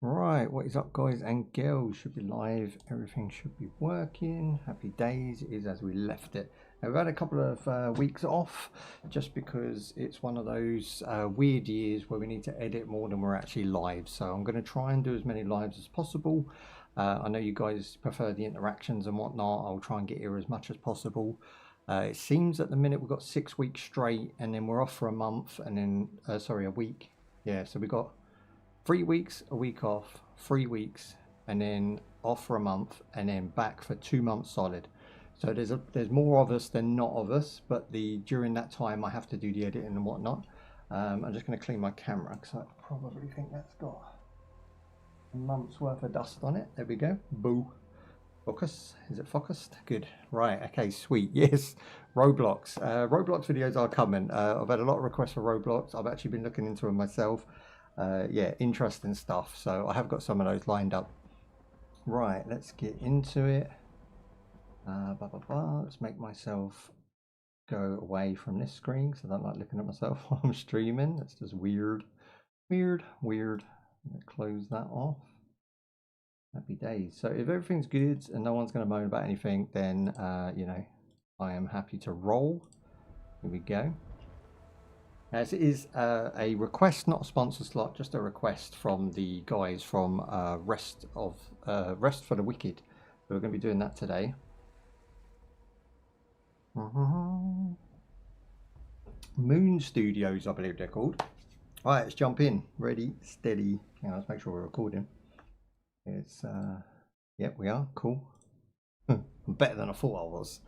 Right, what is up, guys and girls? Should be live. Everything should be working. Happy days. It is as we left it. Now, we've had a couple of weeks off just because it's one of those weird years where we need to edit more than we're actually live. So I'm going to try and do as many lives as possible. I know you guys prefer the interactions and whatnot. I'll try and get here as much as possible. It seems at the minute we've got 6 weeks straight, and then we're off for a month, and then sorry, a week. Yeah, so we got 3 weeks, a week off, 3 weeks, and then off for a month, and then back for 2 months solid. So there's more of us than not of us, but during that time I have to do the editing and whatnot. I'm just going to clean my camera because I probably think that's got a month's worth of dust on it. There we go. Boo. Focus. Is it focused? Good. Right. Okay. Sweet. Yes. Roblox. Roblox videos are coming. I've had a lot of requests for Roblox. I've actually been looking into them myself. Yeah, interesting stuff. So I have got some of those lined up. Right. Let's get into it. Let's make myself go away from this screen because I don't like looking at myself while I'm streaming. That's just weird. Weird. Weird. Close that off. Happy days. So if everything's good and no one's going to moan about anything, then you know, I am happy to roll. Here we go. As it is a request, not a sponsor slot, just a request from the guys from Rest for the Wicked. We're going to be doing that today. Moon Studios, I believe they're called. All right, let's jump in. Ready, steady. Hang on, let's make sure we're recording. It's yep, we are. Cool. Better than I thought I was.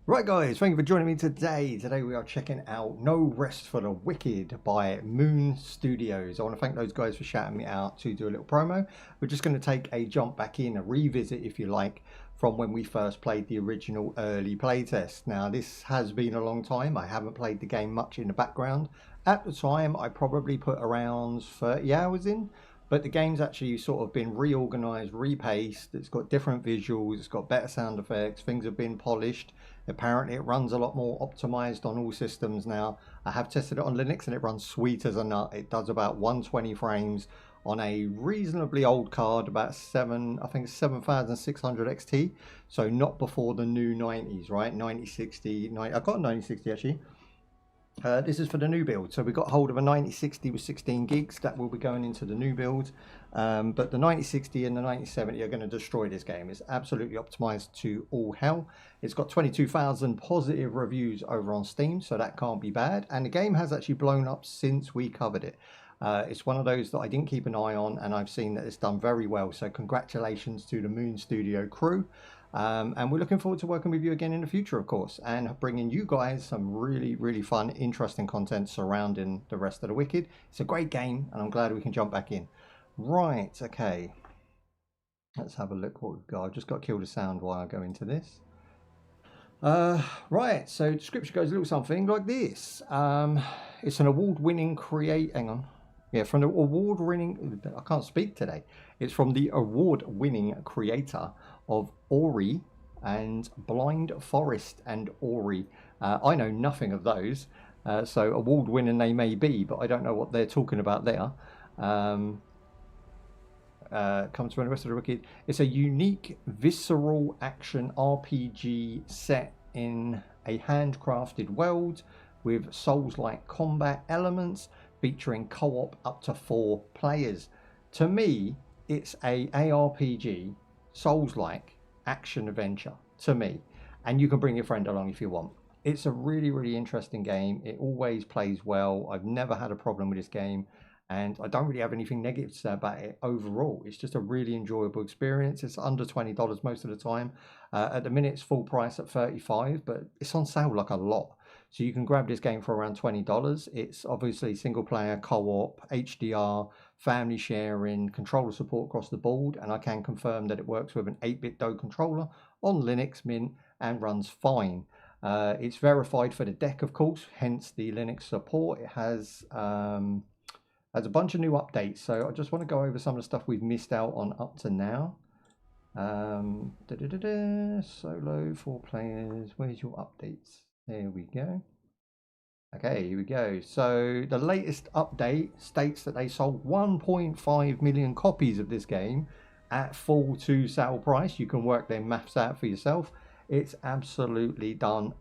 Right, guys, thank you for joining me today. Today we are checking out No Rest for the Wicked by Moon Studios. I want to thank those guys for shouting me out to do a little promo. We're just going to take a jump back in, a revisit, if you like, from when we first played the original early playtest. Now, this has been a long time. I haven't played the game much in the background. At the time, I probably put around 30 hours in. But the game's actually sort of been reorganized, repaced. It's got different visuals, it's got better sound effects, things have been polished. Apparently it runs a lot more optimized on all systems now. I have tested it on Linux and it runs sweet as a nut. It does about 120 frames on a reasonably old card, about I think 7600 XT. So not before the new 90s, right? 9060, I've got a 9060 actually. This is for the new build. So we got hold of a 9060 with 16 gigs that will be going into the new build. But the 9060 and the 9070 are going to destroy this game. It's absolutely optimized to all hell. It's got 22,000 positive reviews over on Steam, so that can't be bad. And the game has actually blown up since we covered it. It's one of those that I didn't keep an eye on, and I've seen that it's done very well. So congratulations to the Moon Studio crew. And we're looking forward to working with you again in the future, of course, and bringing you guys some really, really fun, interesting content surrounding the Rest of the Wicked. It's a great game, and I'm glad we can jump back in. Right, okay. Let's have a look what we've got. I've just got to kill the sound while I go into this. Right, so description goes a little something like this. It's an award-winning hang on. Yeah, from the award-winning, I can't speak today. It's from the award-winning creator of Ori and Blind Forest and Ori. I know nothing of those, so award-winning they may be, but I don't know what they're talking about there. Comes from the Rest of the Wicked. It's a unique, visceral action RPG set in a handcrafted world with Souls-like combat elements featuring co-op up to 4 players. To me, it's a ARPG, Souls-like action adventure to me, and you can bring your friend along if you want. It's a really, really interesting game. It always plays well. I've never had a problem with this game, and I don't really have anything negative to say about it overall. It's just a really enjoyable experience. It's under $20 most of the time. At the minute, it's full price at $35, but it's on sale like a lot. So you can grab this game for around $20. It's obviously single player, co-op, HDR, family sharing, controller support across the board, and I can confirm that it works with an 8-bit DOE controller on Linux Mint and runs fine. It's verified for the deck, of course, hence the Linux support. It has a bunch of new updates, so I just want to go over some of the stuff we've missed out on up to now. Solo, 4 players, where's your updates? There we go. Okay, here we go. So the latest update states that they sold 1.5 million copies of this game at full to sale price. You can work their maths out for yourself. It's absolutely done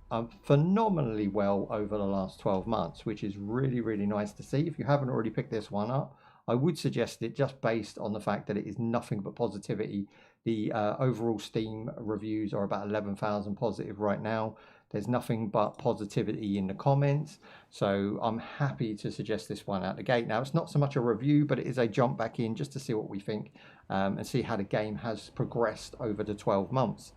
phenomenally well over the last 12 months, which is really, really nice to see. If you haven't already picked this one up, I would suggest it just based on the fact that it is nothing but positivity. The overall Steam reviews are about 11,000 positive right now. There's nothing but positivity in the comments. So I'm happy to suggest this one out the gate. Now, it's not so much a review, but it is a jump back in just to see what we think and see how the game has progressed over the 12 months.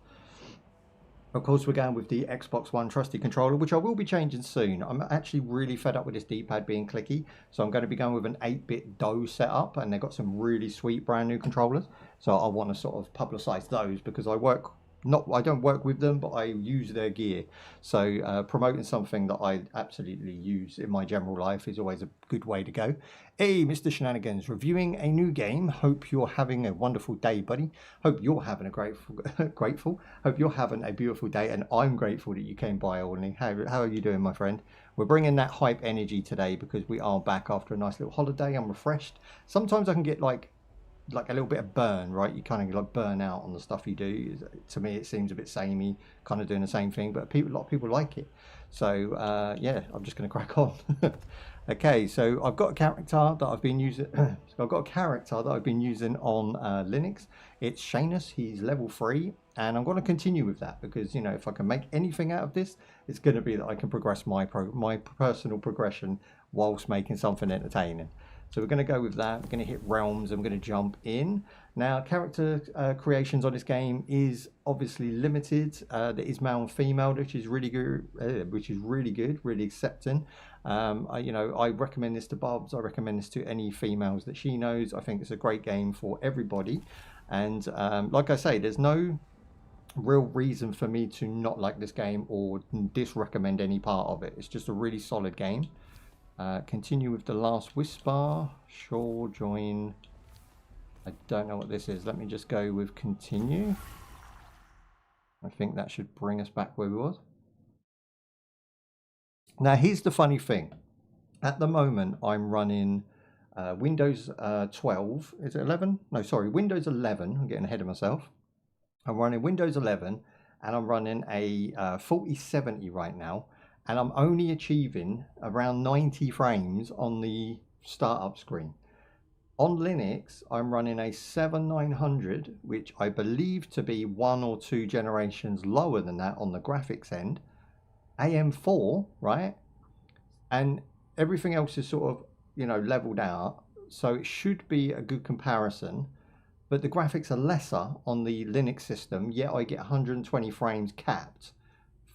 Of course, we're going with the Xbox One trusty controller, which I will be changing soon. I'm actually really fed up with this D-pad being clicky, so I'm going to be going with an 8-bit DOE setup, and they've got some really sweet brand new controllers. So I want to sort of publicize those because I don't work with them, but I use their gear. So promoting something that I absolutely use in my general life is always a good way to go. Hey, Mr. Shenanigans, reviewing a new game. Hope you're having a wonderful day, buddy. Hope you're having a grateful. Hope you're having a beautiful day, and I'm grateful that you came by, Orly. How are you doing, my friend? We're bringing that hype energy today because we are back after a nice little holiday. I'm refreshed. Sometimes I can get like a little bit of burn, right? You kind of like burn out on the stuff you do. To me, it seems a bit samey, kind of doing the same thing, but a lot of people like it. So yeah, I'm just going to crack on. Okay, so I've got a character that I've been using. I've got a character that I've been using on Linux. It's Shanus. He's level 3, and I'm going to continue with that because, you know, if I can make anything out of this, it's going to be that I can progress my personal progression whilst making something entertaining. So we're going to go with that. We're going to hit realms. I'm going to jump in. Now, character creations on this game is obviously limited. There is male and female, which is really good. Really accepting. I recommend this to Bobs. I recommend this to any females that she knows. I think it's a great game for everybody. And like I say, there's no real reason for me to not like this game or disrecommend any part of it. It's just a really solid game. Continue with the last Whisper. Sure, join. I don't know what this is. Let me just go with continue. I think that should bring us back where we was. Now, here's the funny thing. At the moment, I'm running Windows 12. Is it 11? No, sorry, Windows 11. I'm getting ahead of myself. I'm running Windows 11, and I'm running a 4070 right now. And I'm only achieving around 90 frames on the startup screen. On Linux, I'm running a 7900, which I believe to be 1 or 2 generations lower than that on the graphics end. AM4, right? And everything else is sort of, leveled out. So it should be a good comparison. But the graphics are lesser on the Linux system, yet I get 120 frames capped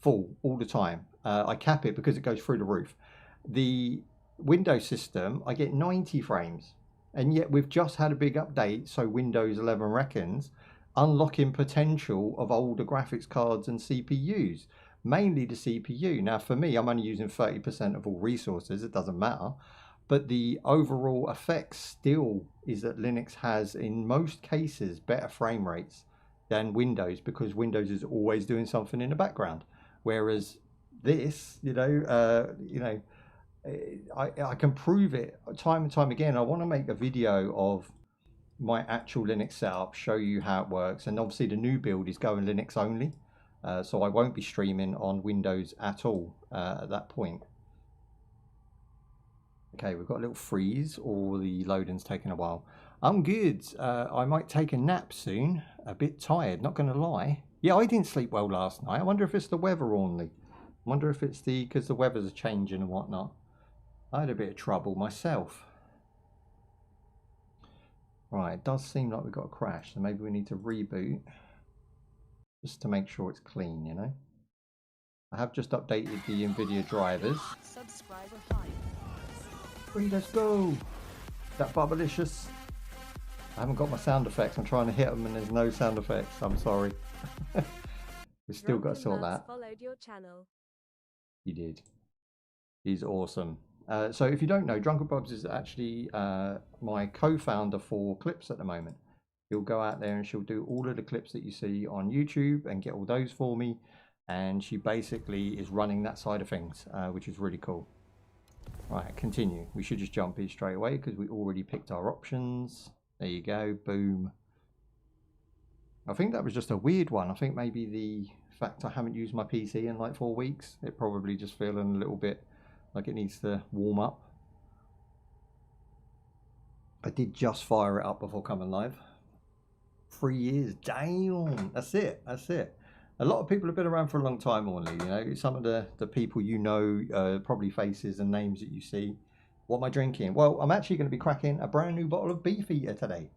full all the time. I cap it because it goes through the roof. The Windows system, I get 90 frames. And yet we've just had a big update, so Windows 11 reckons, unlocking potential of older graphics cards and CPUs, mainly the CPU. Now for me, I'm only using 30% of all resources, it doesn't matter. But the overall effect still is that Linux has, in most cases, better frame rates than Windows because Windows is always doing something in the background. Whereas this, I can prove it time and time again. I want to make a video of my actual Linux setup, show you how it works. And obviously the new build is going Linux only. So I won't be streaming on Windows at all at that point. Okay, we've got a little freeze, or the loading's taking a while. I'm good. I might take a nap soon. A bit tired, not going to lie. Yeah, I didn't sleep well last night. I wonder if it's the weather only. I wonder if it's because the weather's changing and whatnot. I had a bit of trouble myself. Right, it does seem like we've got a crash, so maybe we need to reboot just to make sure it's clean, you know. I have just updated the NVIDIA drivers. Let's go. That Bubblicious. I haven't got my sound effects. I'm trying to hit them and there's no sound effects. I'm sorry. We've still got to sort that. Followed your channel. He did. He's awesome. So if you don't know, Drunken Bubs is actually my co-founder for clips at the moment. He'll go out there and she'll do all of the clips that you see on YouTube and get all those for me. And she basically is running that side of things, which is really cool. Right, continue. We should just jump in straight away because we already picked our options. There you go, boom. I think that was just a weird one. I think maybe the fact I haven't used my PC in like 4 weeks, it probably just feeling a little bit like it needs to warm up. I did just fire it up before coming live. 3 years, damn, that's it, that's it. A lot of people have been around for a long time, only, you know, some of the people you know, probably faces and names that you see. What am I drinking? Well, I'm actually going to be cracking a brand new bottle of Beefeater today.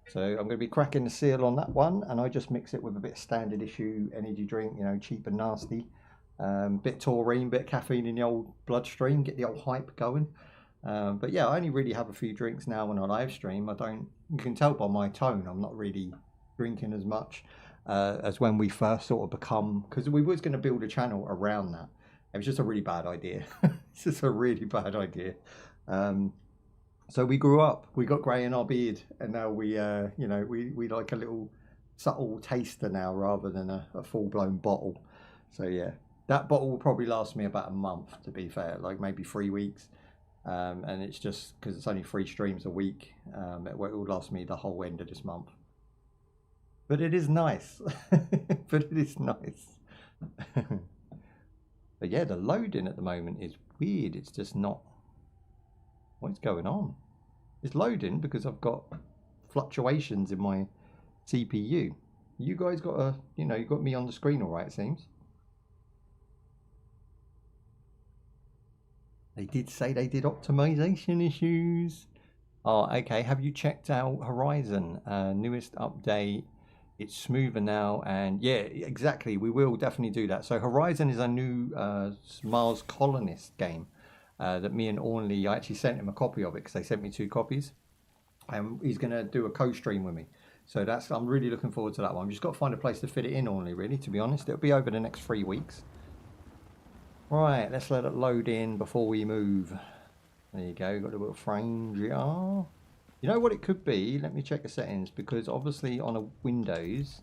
So I'm going to be cracking the seal on that one, and I just mix it with a bit of standard issue energy drink, you know, cheap and nasty. Bit taurine, bit of caffeine in the old bloodstream, get the old hype going. But yeah, I only really have a few drinks now when I live stream. You can tell by my tone, I'm not really drinking as much as when we first sort of become, because we was going to build a channel around that. It was just a really bad idea. It's just a really bad idea. So we grew up, we got grey in our beard, and now we, you know, we like a little subtle taster now rather than a full-blown bottle. So yeah, that bottle will probably last me about a month, to be fair, like maybe 3 weeks. And it's just because it's only 3 streams a week, it will last me the whole end of this month. But it is nice. But it is nice. But yeah, the loading at the moment is weird. It's just not. What's going on? It's loading because I've got fluctuations in my CPU. You guys got you know, you got me on the screen all right, it seems. They did say they did optimization issues. Oh, okay. Have you checked out Horizon? Newest update. It's smoother now, and yeah, exactly. We will definitely do that. So Horizon is a new Mars colonist game that me and Ornley, I actually sent him a copy of it because they sent me 2 copies. And he's going to do a co-stream with me. So I'm really looking forward to that one. I've just got to find a place to fit it in, Ornley, really, to be honest. It'll be over the next 3 weeks. Right, let's let it load in before we move. There you go, got a little frame. Yeah. You know what it could be? Let me check the settings, because obviously on a Windows,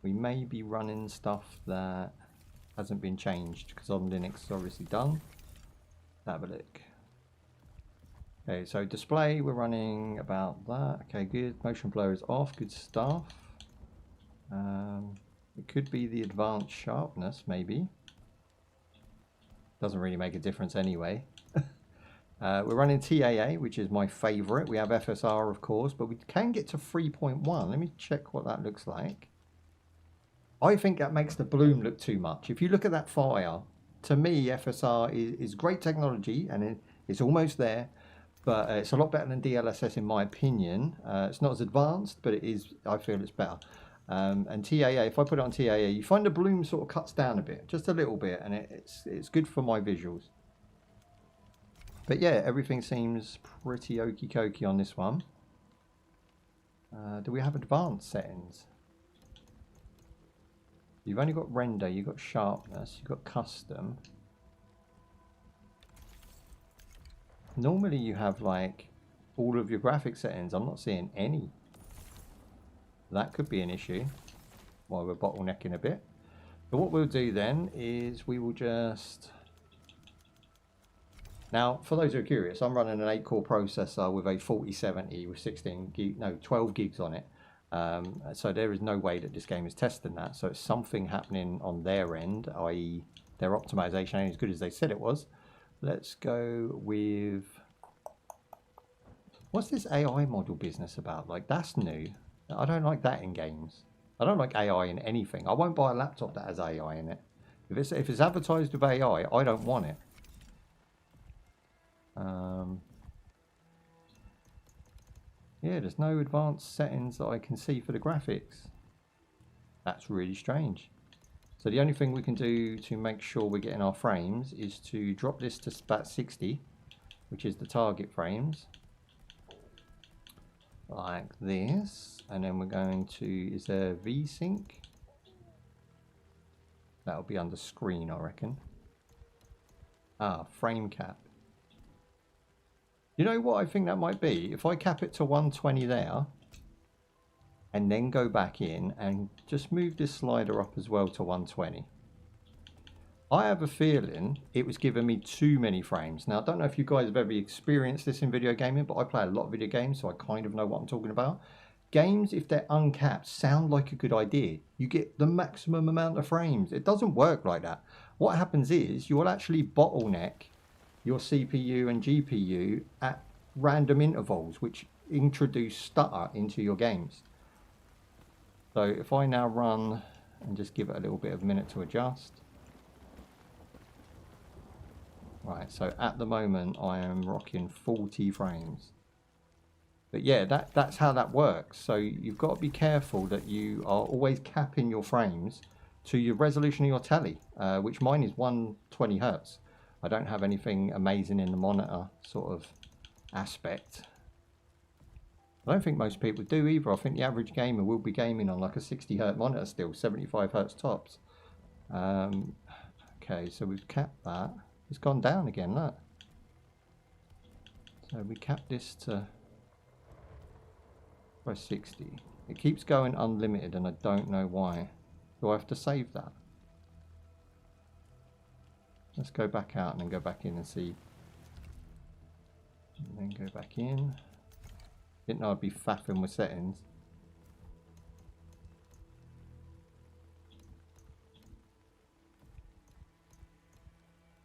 we may be running stuff that hasn't been changed, because on Linux it's obviously done. Have a look. Okay, so display, we're running about that. Okay, good. Motion blur is off, good stuff. It could be the advanced sharpness, maybe. Doesn't really make a difference anyway. We're running TAA, which is my favorite. We have FSR, of course, but we can get to 3.1. Let me check what that looks like. I think that makes the bloom look too much. If you look at that file, to me, FSR is great technology, and it's almost there, but it's a lot better than DLSS in my opinion. It's not as advanced, but it is. I feel it's better. And TAA, if I put it on TAA, you find the bloom sort of cuts down a bit, just a little bit, and it's good for my visuals. But yeah, everything seems pretty okie dokie on this one. Do we have advanced settings? You've only got render, you've got sharpness, you've got custom. Normally you have like all of your graphic settings. I'm not seeing any. That could be an issue while we're bottlenecking a bit. But what we'll do then is we will just... Now, for those who are curious, I'm running an 8-core processor with a 4070 with 12 gigs on it. So there is no way that this game is testing that. So it's something happening on their end, i.e. their optimization ain't as good as they said it was. Let's go with... What's this AI model business about? Like, that's new. I don't like that in games. I don't like AI in anything. I won't buy a laptop that has AI in it. If it's advertised with AI, I don't want it. Yeah, there's no advanced settings that I can see for the graphics. That's really strange. So the only thing we can do to make sure we're getting our frames is to drop this to about 60, which is the target frames. Like this. And then we're going to, is there VSync? That'll be under screen, I reckon. Ah, frame cap. You know what I think that might be? If I cap it to 120 there, and then go back in and just move this slider up as well to 120. I have a feeling it was giving me too many frames. Now, I don't know if you guys have ever experienced this in video gaming, but I play a lot of video games, so I kind of know what I'm talking about. Games, if they're uncapped, sound like a good idea. You get the maximum amount of frames. It doesn't work like that. What happens is you will actually bottleneck your CPU and GPU at random intervals, which introduce stutter into your games. So if I now run and just give it a little bit of a minute to adjust. Right, so at the moment I am rocking 40 frames. But yeah, that's how that works. So you've got to be careful that you are always capping your frames to your resolution of your telly, which mine is 120 Hertz. I don't have anything amazing in the monitor sort of aspect. I don't think most people do either. I think the average gamer will be gaming on like a 60 Hertz monitor still, 75 Hertz tops. Okay, so we've capped that. It's gone down again, look. So we capped this to by 60. It keeps going unlimited and I don't know why. Do I have to save that? Let's go back out and then go back in and see. And then go back in. Didn't know I'd be faffing with settings.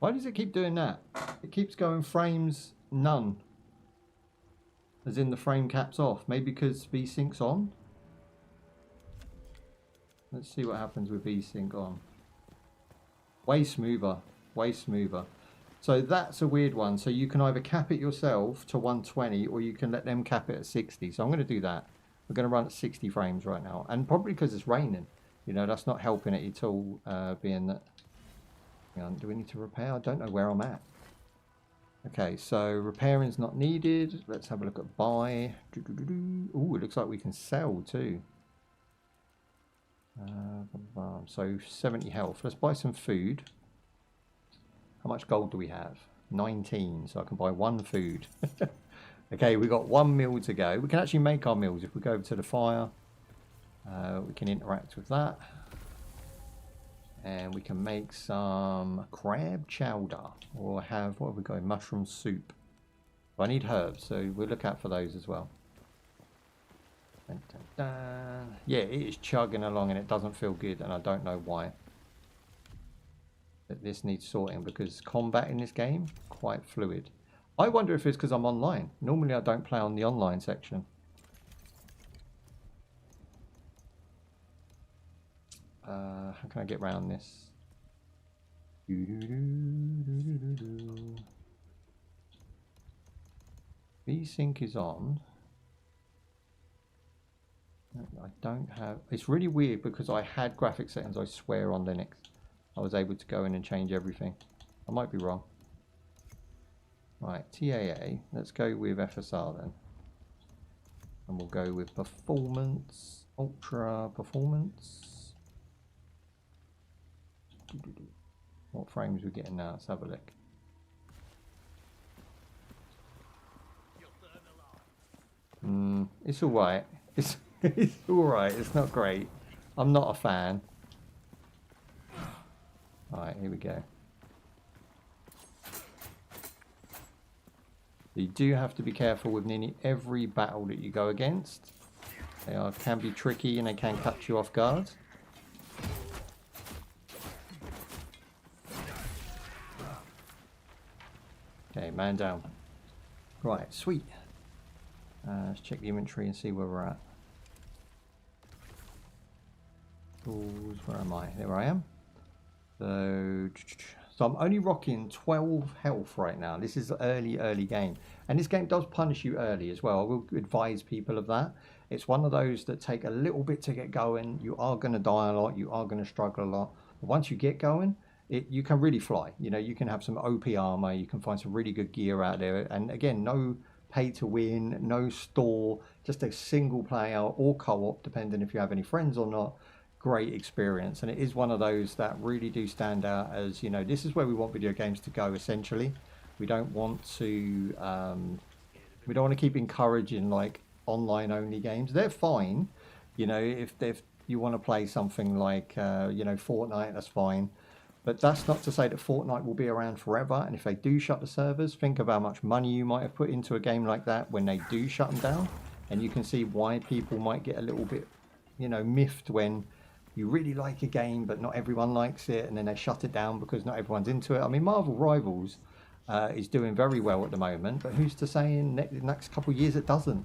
Why does it keep doing that? It keeps going frames none. As in the frame caps off. Maybe because VSync's on? Let's see what happens with VSync on. Way smoother. Way smoother. So that's a weird one. So you can either cap it yourself to 120 or you can let them cap it at 60. So I'm going to do that. We're going to run at 60 frames right now. And probably because it's raining. You know, that's not helping it at all, being that... Hang on, do we need to repair? I don't know where I'm at. Okay, so repairing is not needed. Let's have a look at buy. Oh, it looks like we can sell too. So 70 health. Let's buy some food. How much gold do we have? 19, so I can buy one food. Okay, we've got 1 meal to go. We can actually make our meals. If we go over to the fire, we can interact with that. And we can make some crab chowder. Or have, what have we got? Mushroom soup. I need herbs, so we'll look out for those as well. Dun, dun, dun. Yeah, it is chugging along and it doesn't feel good, and I don't know why. But this needs sorting because combat in this game, quite fluid. I wonder if it's because I'm online. Normally I don't play on the online section. How can I get around this? VSync is on. I don't have... It's really weird because I had graphic settings, I swear, on Linux. I was able to go in and change everything. I might be wrong. Right, TAA. Let's go with FSR then. And we'll go with performance, ultra performance. What frames are we getting now? Let's have a look. It's alright. It's alright. It's not great. I'm not a fan. Alright, here we go. You do have to be careful with nearly every battle that you go against. They can be tricky and they can catch you off guard. Okay, man down. Right, sweet. Let's check the inventory and see where we're at. Tools, where am I? There I am. So I'm only rocking 12 health right now. This is early game. And this game does punish you early as well. I will advise people of that. It's one of those that take a little bit to get going. You are going to die a lot. You are going to struggle a lot. But once you get going, you can really fly. You know, you can have some OP armor. You can find some really good gear out there. And again, no pay to win, no store, just a single player or co-op, depending if you have any friends or not. Great experience. And it is one of those that really do stand out as, you know, this is where we want video games to go essentially. We don't want to keep encouraging like online only games. They're fine, you know, if you want to play something like you know, Fortnite, that's fine. But that's not to say that Fortnite will be around forever. And if they do shut the servers, think of how much money you might have put into a game like that when they do shut them down. And you can see why people might get a little bit, you know, miffed when you really like a game, but not everyone likes it. And then they shut it down because not everyone's into it. I mean, Marvel Rivals is doing very well at the moment. But who's to say in the next couple of years it doesn't?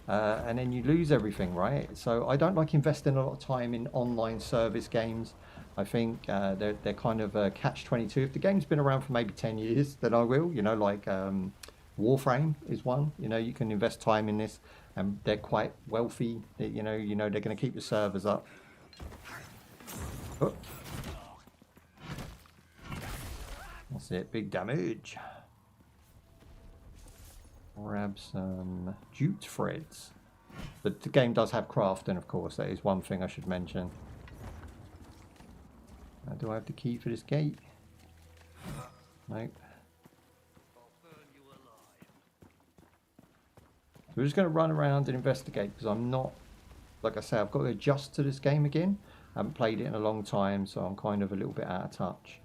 And then you lose everything, right? So I don't like investing a lot of time in online service games. I think they're kind of a catch-22. If the game's been around for maybe 10 years, then I will. You know, like Warframe is one. You know, you can invest time in this, and they're quite wealthy. You know they're going to keep the servers up. Oh. That's it, big damage. Grab some jute threads. But the game does have crafting, of course. That is one thing I should mention. Do I have the key for this gate? Nope. So we're just going to run around and investigate because I'm not, like I say, I've got to adjust to this game again. I haven't played it in a long time, so I'm kind of a little bit out of touch.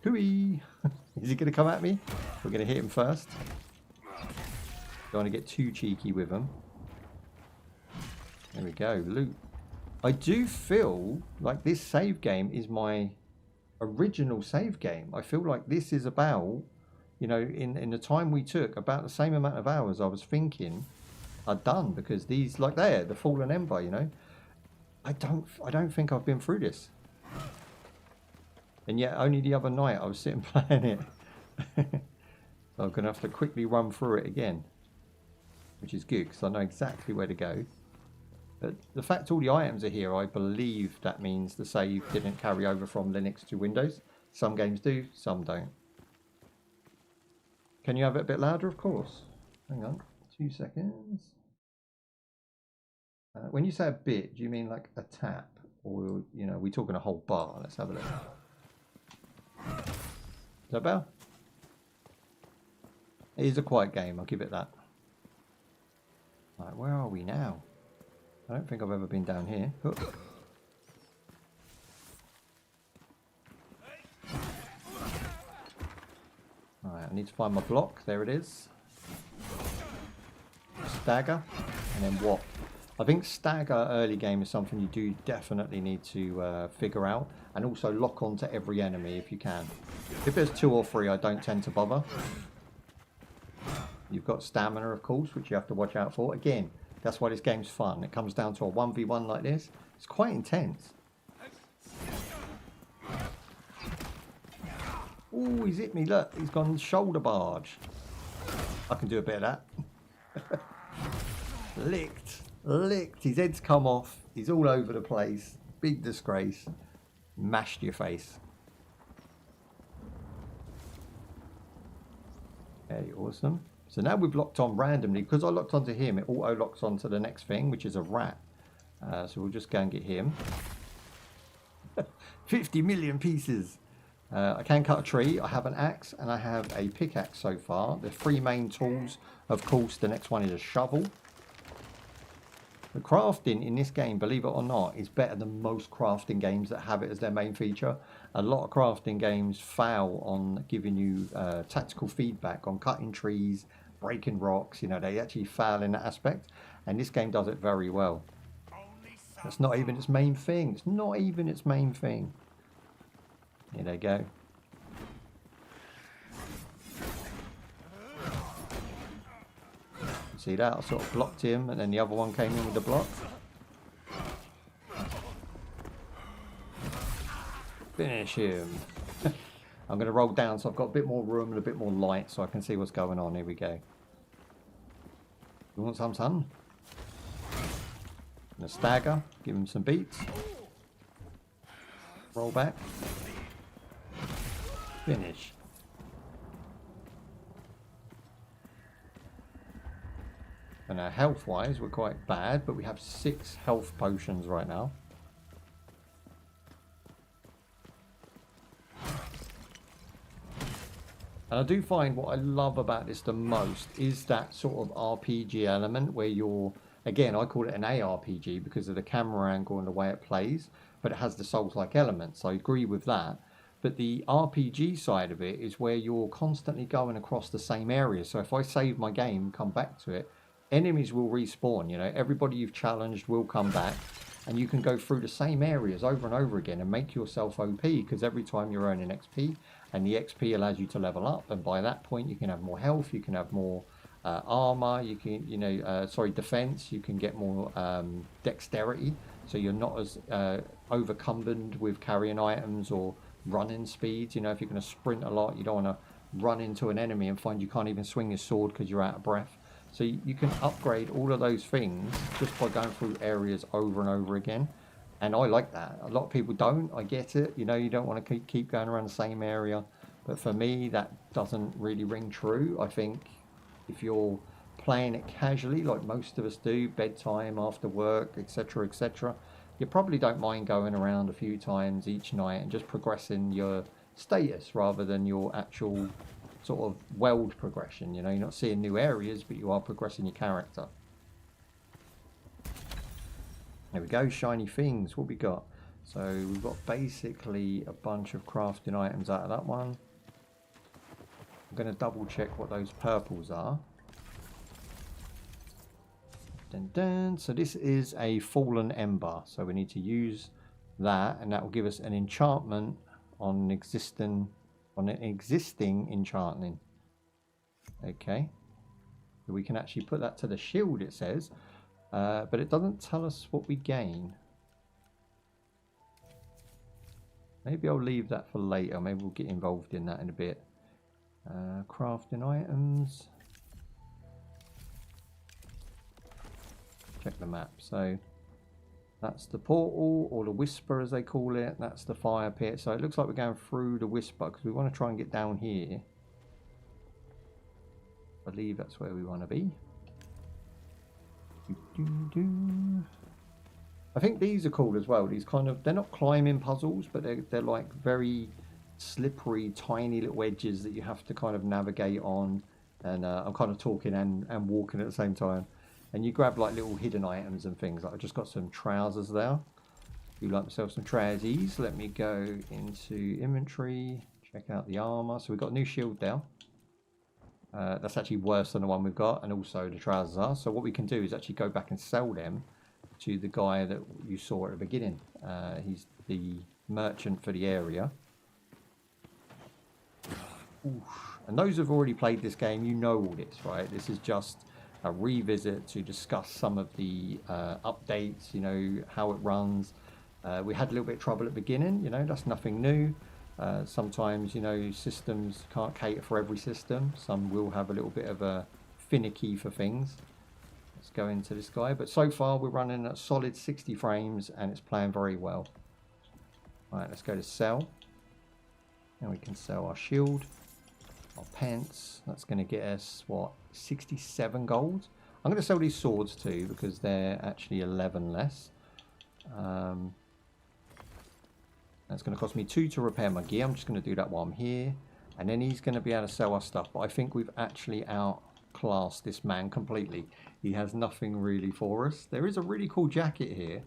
Hooey! Is he going to come at me? We're going to hit him first. Don't want to get too cheeky with him. There we go, loot. I do feel like this save game is my original save game. I feel like this is about, you know, in the time we took, about the same amount of hours I was thinking I'd done, because these, like there, the Fallen Empire, you know, I don't think I've been through this. And yet only the other night I was sitting playing it. So I'm going to have to quickly run through it again, which is good because I know exactly where to go. But the fact all the items are here, I believe that means the save didn't carry over from Linux to Windows. Some games do, some don't. Can you have it a bit louder? Of course. Hang on, 2 seconds. When you say a bit, do you mean like a tap? Or, you know, we're talking a whole bar? Let's have a look. Is that better? It is a quiet game, I'll give it that. Right, where are we now? I don't think I've ever been down here. Oh. Alright, I need to find my block. There it is. Stagger. And then what? I think stagger early game is something you do definitely need to figure out. And also lock on to every enemy if you can. If there's 2 or 3, I don't tend to bother. You've got stamina, of course, which you have to watch out for. Again, that's why this game's fun. It comes down to a 1v1 like this. It's quite intense. Oh, he's hit me. Look, he's gone shoulder barge. I can do a bit of that. Licked. Licked. His head's come off. He's all over the place. Big disgrace. Mashed your face. Okay, awesome. So now we've locked on randomly. Because I locked onto him, it auto locks onto the next thing, which is a rat. So we'll just go and get him. 50 million pieces. I can cut a tree. I have an axe and I have a pickaxe so far. The 3 main tools, of course, the next one is a shovel. The crafting in this game, believe it or not, is better than most crafting games that have it as their main feature. A lot of crafting games fail on giving you tactical feedback on cutting trees, breaking rocks. You know, they actually fail in that aspect. And this game does it very well. That's not even its main thing. It's not even its main thing. Here they go. See that? I sort of blocked him and then the other one came in with the block. Finish him. I'm going to roll down so I've got a bit more room and a bit more light so I can see what's going on. Here we go. You want some, son? And a stagger. Give him some beats. Roll back. Finish. And now health-wise, we're quite bad, but we have 6 health potions right now. And I do find what I love about this the most is that sort of RPG element where you're, again, I call it an ARPG because of the camera angle and the way it plays. but it has the Souls-like elements. I agree with that. But the RPG side of it is where you're constantly going across the same area. So if I save my game, come back to it, enemies will respawn. You know, everybody you've challenged will come back, and you can go through the same areas over and over again and make yourself OP, because every time you're earning XP, and the XP allows you to level up, and by that point you can have more health, you can have more armor, you can, defense, you can get more dexterity, so you're not as overcumbered with carrying items or running speeds. You know, if you're going to sprint a lot, you don't want to run into an enemy and find you can't even swing your sword because you're out of breath. So you can upgrade all of those things just by going through areas over and over again. And I like that. A lot of people don't. I get it. You know, you don't want to keep going around the same area. But for me, that doesn't really ring true. I think if you're playing it casually, like most of us do, bedtime, after work, etc., you probably don't mind going around a few times each night and just progressing your status rather than your actual sort of world progression. You know, you're not seeing new areas, but you are progressing your character. There we go, shiny things. What we got? So we've got basically a bunch of crafting items out of that one. I'm going to double check what those purples are. Dun, dun. So this is a fallen ember, so we need to use that, and that will give us an enchantment on an existing enchanting. Okay, so we can actually put that to the shield, it says, but it doesn't tell us what we gain. Maybe I'll leave that for later. Maybe we'll get involved in that in a bit. Crafting items. Check the map. So that's the portal, or the whisper as they call it. That's the fire pit. So it looks like we're going through the whisper because we want to try and get down here. I believe that's where we want to be. I think these are cool as well. These kind of, they're not climbing puzzles, but they're like very slippery, tiny little edges that you have to kind of navigate on. And I'm kind of talking and walking at the same time. And you grab like little hidden items and things. Like I just got some trousers there. Do like myself some trousers. Let me go into inventory. Check out the armor. So we've got a new shield there. That's actually worse than the one we've got, and also the trousers are. So what we can do is actually go back and sell them to the guy that you saw at the beginning. He's the merchant for the area. Oof. And those who've already played this game, you know all this, right? This is just a revisit to discuss some of the updates, you know, how it runs. We had a little bit of trouble at the beginning, you know, that's nothing new. Sometimes, you know, systems can't cater for every system. Some will have a little bit of a finicky for things. Let's go into this guy. But so far we're running at solid 60 frames and it's playing very well. All right, let's go to sell. And we can sell our shield, our pants. That's going to get us, what, 67 gold? I'm going to sell these swords too because they're actually 11 less. That's going to cost me 2 to repair my gear. I'm just going to do that while I'm here. And then he's going to be able to sell our stuff. But I think we've actually outclassed this man completely. He has nothing really for us. There is a really cool jacket here.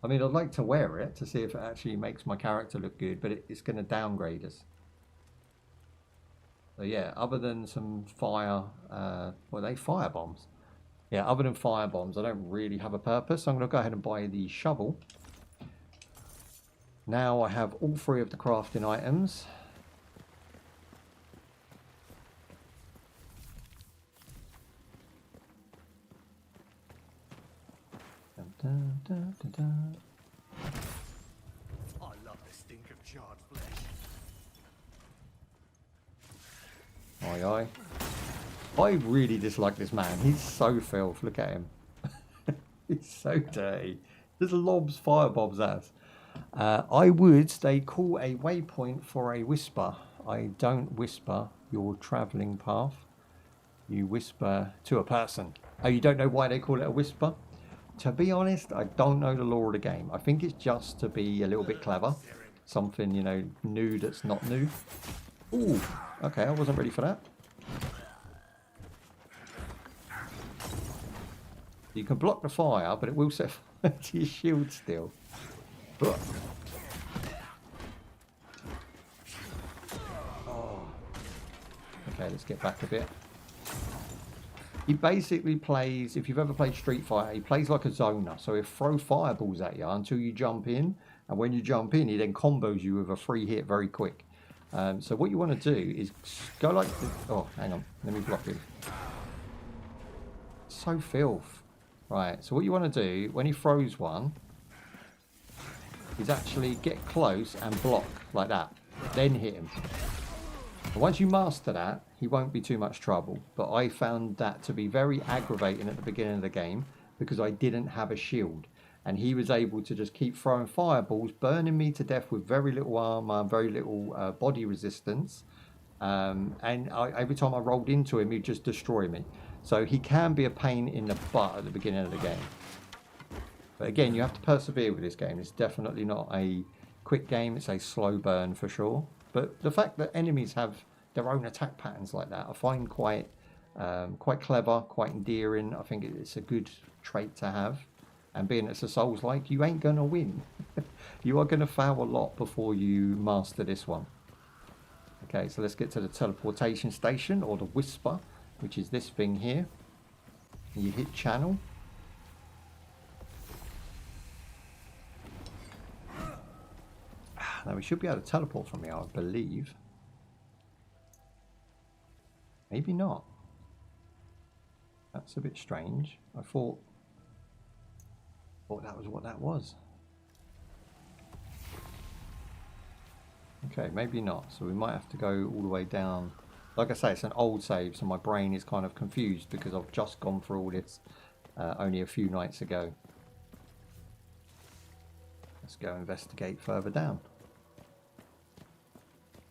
I mean, I'd like to wear it to see if it actually makes my character look good. But it's going to downgrade us. So yeah, other than some fire... what are they? Fire bombs. Yeah, other than fire bombs, I don't really have a purpose. So I'm going to go ahead and buy the shovel. Now I have all 3 of the crafting items. Dun, dun, dun, dun, dun. I love the stink of charred flesh. Aye, aye. I really dislike this man. He's so filth. Look at him. He's so dirty. Just lobs firebobs at us. They call a waypoint for a whisper. I don't whisper your travelling path. You whisper to a person. Oh, you don't know why they call it a whisper? To be honest, I don't know the lore of the game. I think it's just to be a little bit clever. Something, you know, new that's not new. Ooh, okay, I wasn't ready for that. You can block the fire, but it will set fire to your shield still. Ugh. Oh. Okay, let's get back a bit. He basically plays, if you've ever played Street Fighter, he plays like a zoner. So he'll throw fireballs at you until you jump in. And when you jump in, he then combos you with a free hit very quick. So what you want to do is go like this. Oh, hang on. Let me block him. So filth. Right, so what you want to do, when he throws one, is actually get close and block like that. Then hit him. And once you master that, he won't be too much trouble. But I found that to be very aggravating at the beginning of the game because I didn't have a shield. And he was able to just keep throwing fireballs, burning me to death with very little armor, very little body resistance. Every time I rolled into him, he'd just destroy me. So he can be a pain in the butt at the beginning of the game. But again, you have to persevere with this game. It's definitely not a quick game. It's a slow burn for sure. But the fact that enemies have their own attack patterns like that, I find quite clever, quite endearing. I think it's a good trait to have. And being it's a Souls-like, you ain't going to win. You are going to fail a lot before you master this one. Okay, so let's get to the teleportation station, or the Whisper, which is this thing here. You hit channel. Now we should be able to teleport from here, I believe. Maybe not. That's a bit strange. I thought that was what that was. Okay, maybe not. So we might have to go all the way down. Like I say, it's an old save, so my brain is kind of confused because I've just gone through all this only a few nights ago. Let's go investigate further down.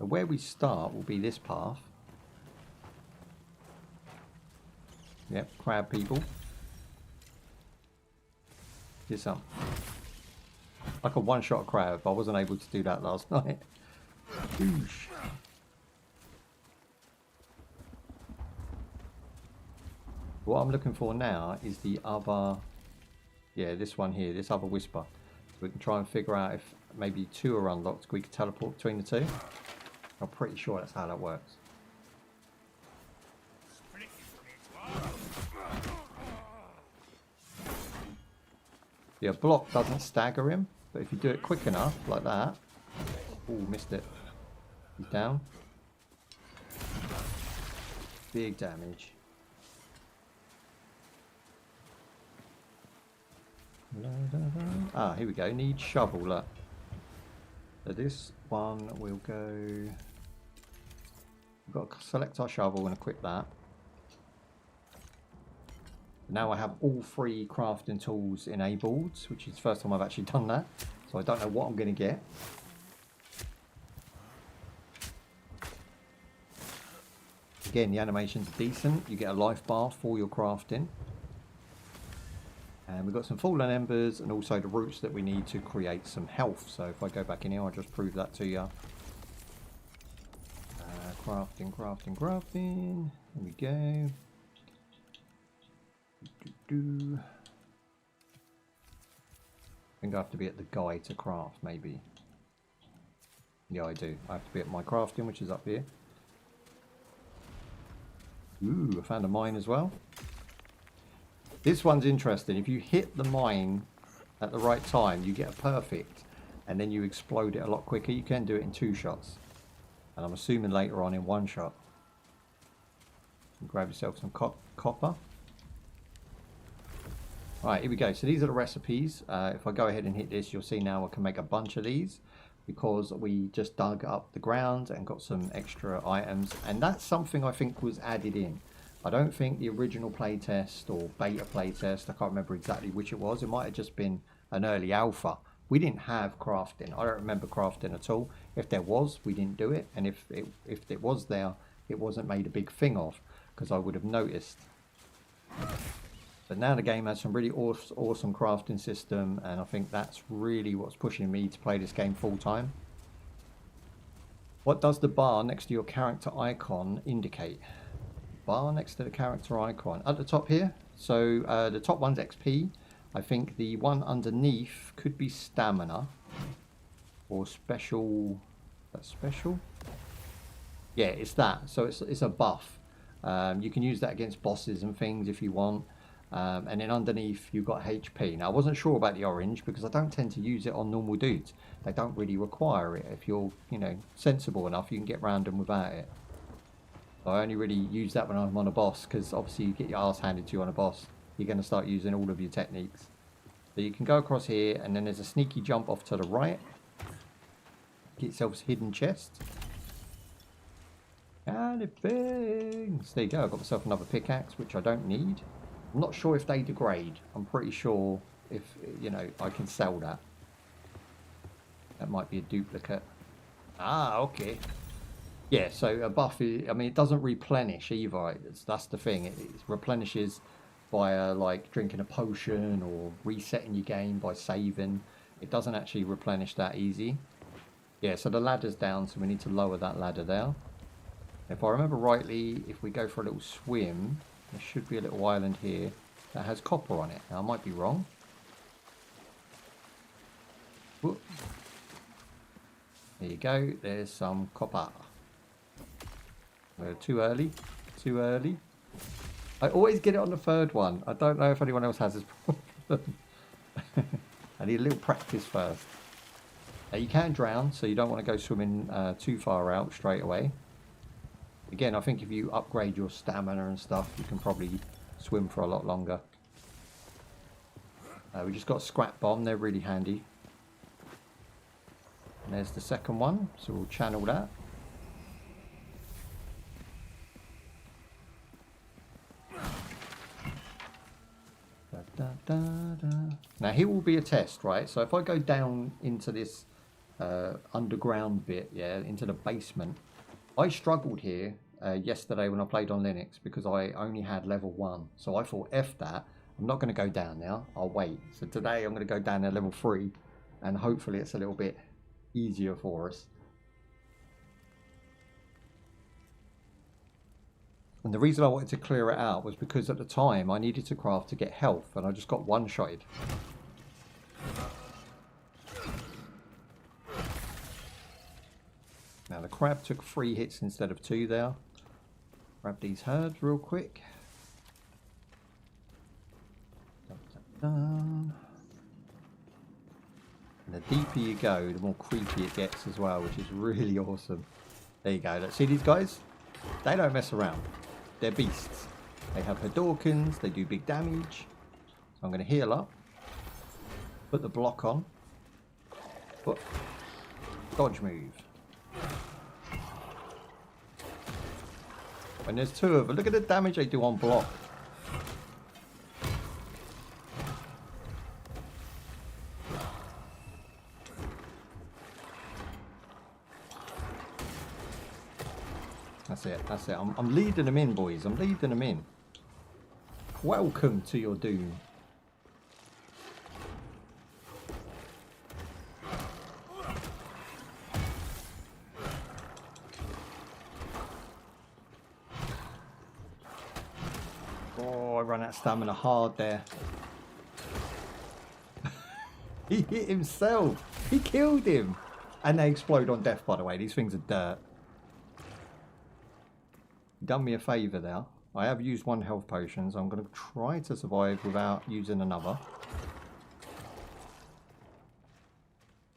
So where we start will be this path. Yep, crab people. Get some. Like a one-shot crab. I wasn't able to do that last night. Oosh. What I'm looking for now is the other, yeah, this one here, this other Whisper. So we can try and figure out if maybe two are unlocked, we can teleport between the two. I'm pretty sure that's how that works. Yeah, block doesn't stagger him, but if you do it quick enough, like that. Oh, missed it. He's down. Big damage. Ah, here we go. Need shovel, look. So this one will go. We've got to select our shovel and equip that. Now I have all three crafting tools enabled, which is the first time I've actually done that. So I don't know what I'm going to get. Again, the animation's decent. You get a life bar for your crafting. And we've got some fallen embers and also the roots that we need to create some health. So if I go back in here, I'll just prove that to you. Crafting. Here we go. I think I have to be at the guy to craft, maybe. Yeah, I do. I have to be at my crafting, which is up here. Ooh, I found a mine as well. This one's interesting. If you hit the mine at the right time, you get a perfect, and then you explode it a lot quicker. You can do it in 2 shots. And I'm assuming later on in 1 shot. Grab yourself some copper. Right, here we go. So these are the recipes. If I go ahead and hit this, you'll see now I can make a bunch of these because we just dug up the ground and got some extra items. And that's something I think was added in. I don't think the original playtest or beta playtest, I can't remember exactly which it was. It might have just been an early alpha. We didn't have crafting. I don't remember crafting at all. If there was, we didn't do it. And if it was there, it wasn't made a big thing of because I would have noticed. But now the game has some really awesome crafting system, and I think that's really what's pushing me to play this game full time. What does the bar next to your character icon indicate? Bar next to the character icon at the top here. So the top one's XP. I think the one underneath could be stamina, or special. That's special. Yeah, it's that. So it's a buff. You can use that against bosses and things if you want. And then underneath you've got HP. Now I wasn't sure about the orange because I don't tend to use it on normal dudes. They don't really require it. If you're, you know, sensible enough, you can get around them without it. So I only really use that when I'm on a boss because obviously you get your ass handed to you on a boss. You're going to start using all of your techniques. So you can go across here and then there's a sneaky jump off to the right. Get yourself a hidden chest. And it bangs. There you go. I got myself another pickaxe, which I don't need. I'm not sure if they degrade. I'm pretty sure if, you know, I can sell that. That might be a duplicate. Ah, okay. Yeah, so a buff is, I mean, it doesn't replenish either. That's the thing. It replenishes via like drinking a potion or resetting your game by saving. It doesn't actually replenish that easy. Yeah, so the ladder's down, so we need to lower that ladder there. If I remember rightly, if we go for a little swim, there should be a little island here that has copper on it. Now, I might be wrong. Whoop. There you go. There's some copper. Too early. Too early. I always get it on the third one. I don't know if anyone else has this problem. I need a little practice first. You can drown, so you don't want to go swimming too far out straight away. Again, I think if you upgrade your stamina and stuff, you can probably swim for a lot longer. We just got scrap bomb. They're really handy. And there's the second one, so we'll channel that. Da, da, da. Now here will be a test, right? So if I go down into this underground bit, yeah, into the basement, I struggled here yesterday when I played on Linux because I only had level 1. So I thought, F that, I'm not going to go down now, I'll wait. So today I'm going to go down to level 3 and hopefully it's a little bit easier for us. And the reason I wanted to clear it out was because at the time I needed to craft to get health and I just got one-shotted. Now the crab took 3 hits instead of 2 there. Grab these herbs real quick. And the deeper you go, the more creepy it gets as well, which is really awesome. There you go. Let's see these guys. They don't mess around. They're beasts. They have Hadorkins. They do big damage. So I'm going to heal up. Put the block on. Put dodge move. And there's 2 of them. Look at the damage they do on block. That's it, that's it. I'm leading them in, boys. I'm leading them in. Welcome to your doom. Oh, I ran out of stamina hard there. He hit himself. He killed him. And they explode on death, by the way. These things are dirt. Done me a favour there. I have used 1 health potion, so I'm going to try to survive without using another.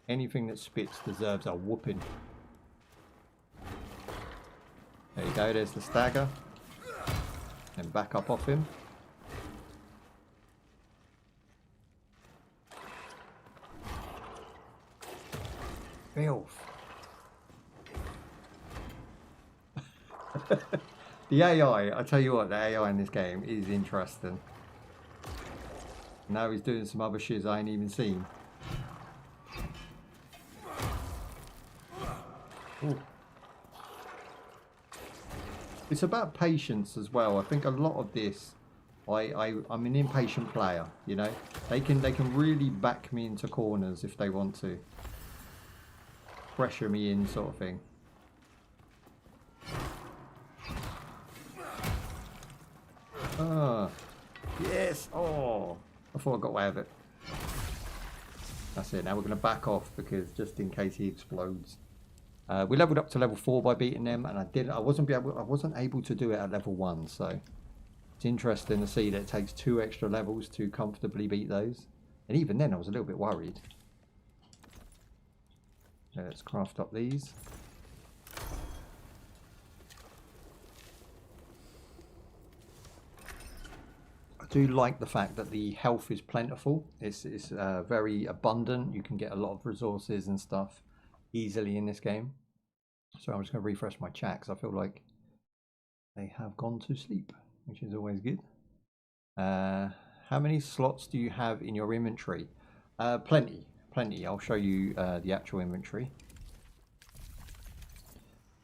Anything that spits deserves a whooping. There you go, there's the stagger. And back up off him. Filth. The AI, I tell you what, the AI in this game is interesting. Now he's doing some other shit I ain't even seen. Ooh. It's about patience as well. I think a lot of this, I'm an impatient player, you know. They can really back me into corners if they want to. Pressure me in sort of thing. Ah, yes! Oh, I thought I got away with it. That's it. Now we're going to back off because just in case he explodes. We leveled up to level 4 by beating them, and I wasn't able to do it at level 1. So it's interesting to see that it takes 2 extra levels to comfortably beat those. And even then, I was a little bit worried. Let's craft up these. I do like the fact that the health is plentiful. It's very abundant. You can get a lot of resources and stuff easily in this game. So I'm just going to refresh my chat because I feel like they have gone to sleep, which is always good. How many slots do you have in your inventory? Plenty. I'll show you the actual inventory.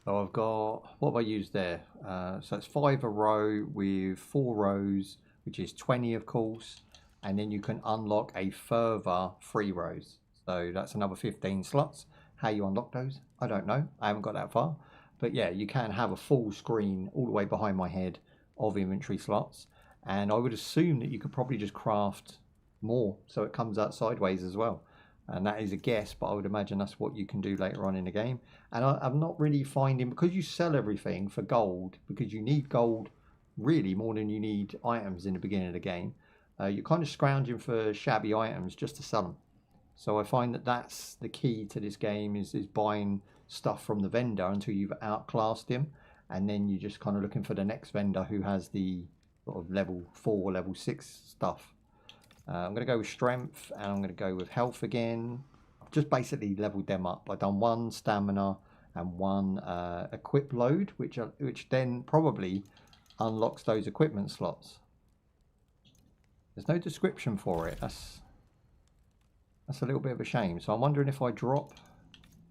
So I've got, what have I used there? So it's 5 a row with 4 rows, which is 20 of course, and then you can unlock a further 3 rows. So that's another 15 slots. How you unlock those, I don't know. I haven't got that far. But yeah, you can have a full screen all the way behind my head of inventory slots. And I would assume that you could probably just craft more so it comes out sideways as well. And that is a guess, but I would imagine that's what you can do later on in the game. And I'm not really finding, because you sell everything for gold, because you need gold really more than you need items in the beginning of the game. You're kind of scrounging for shabby items just to sell them. So I find that that's the key to this game is buying stuff from the vendor until you've outclassed him. And then you're just kind of looking for the next vendor who has the sort of level 4, level 6 stuff. I'm going to go with strength and I'm going to go with health again. I've just basically leveled them up. I've done 1 stamina and 1 equip load, which then probably unlocks those equipment slots. There's no description for it. That's a little bit of a shame. So I'm wondering if I drop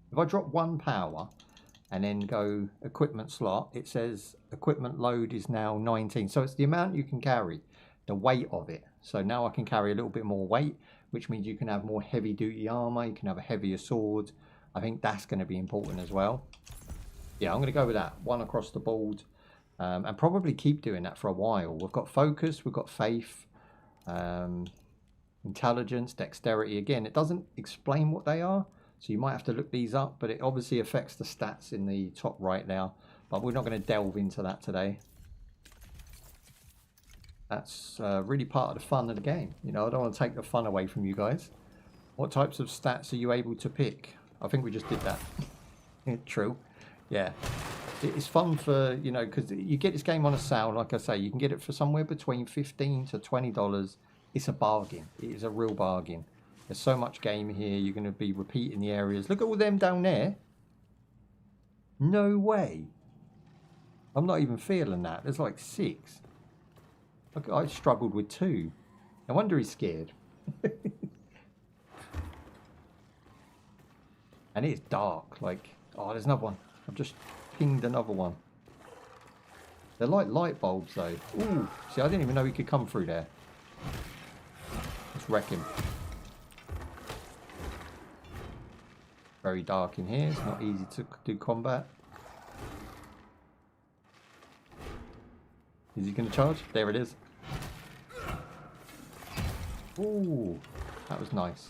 1 power and then go equipment slot, it says equipment load is now 19. So it's the amount you can carry, the weight of it. So now I can carry a little bit more weight, which means you can have more heavy duty armor, you can have a heavier sword. I think that's going to be important as well. Yeah, I'm going to go with that, 1 across the board, and probably keep doing that for a while. We've got focus, we've got faith, intelligence, dexterity. Again, it doesn't explain what they are, so you might have to look these up, but it obviously affects the stats in the top right now, but we're not going to delve into that today. That's really part of the fun of the game. You know, I don't want to take the fun away from you guys. What types of stats are you able to pick? I think we just did that. True. Yeah. It's fun for, you know, because you get this game on a sale, like I say, you can get it for somewhere between $15 to $20. It's a bargain. It is a real bargain. There's so much game here. You're going to be repeating the areas. Look at all them down there. No way. I'm not even feeling that. There's like 6. Look, I struggled with 2. No wonder he's scared. And it's dark. Like, oh, there's another one. I've just pinged another one. They're like light bulbs, though. Ooh, see, I didn't even know he could come through there. Let's wreck him. Very dark in here. It's not easy to do combat. Is he going to charge? There it is. Ooh, that was nice.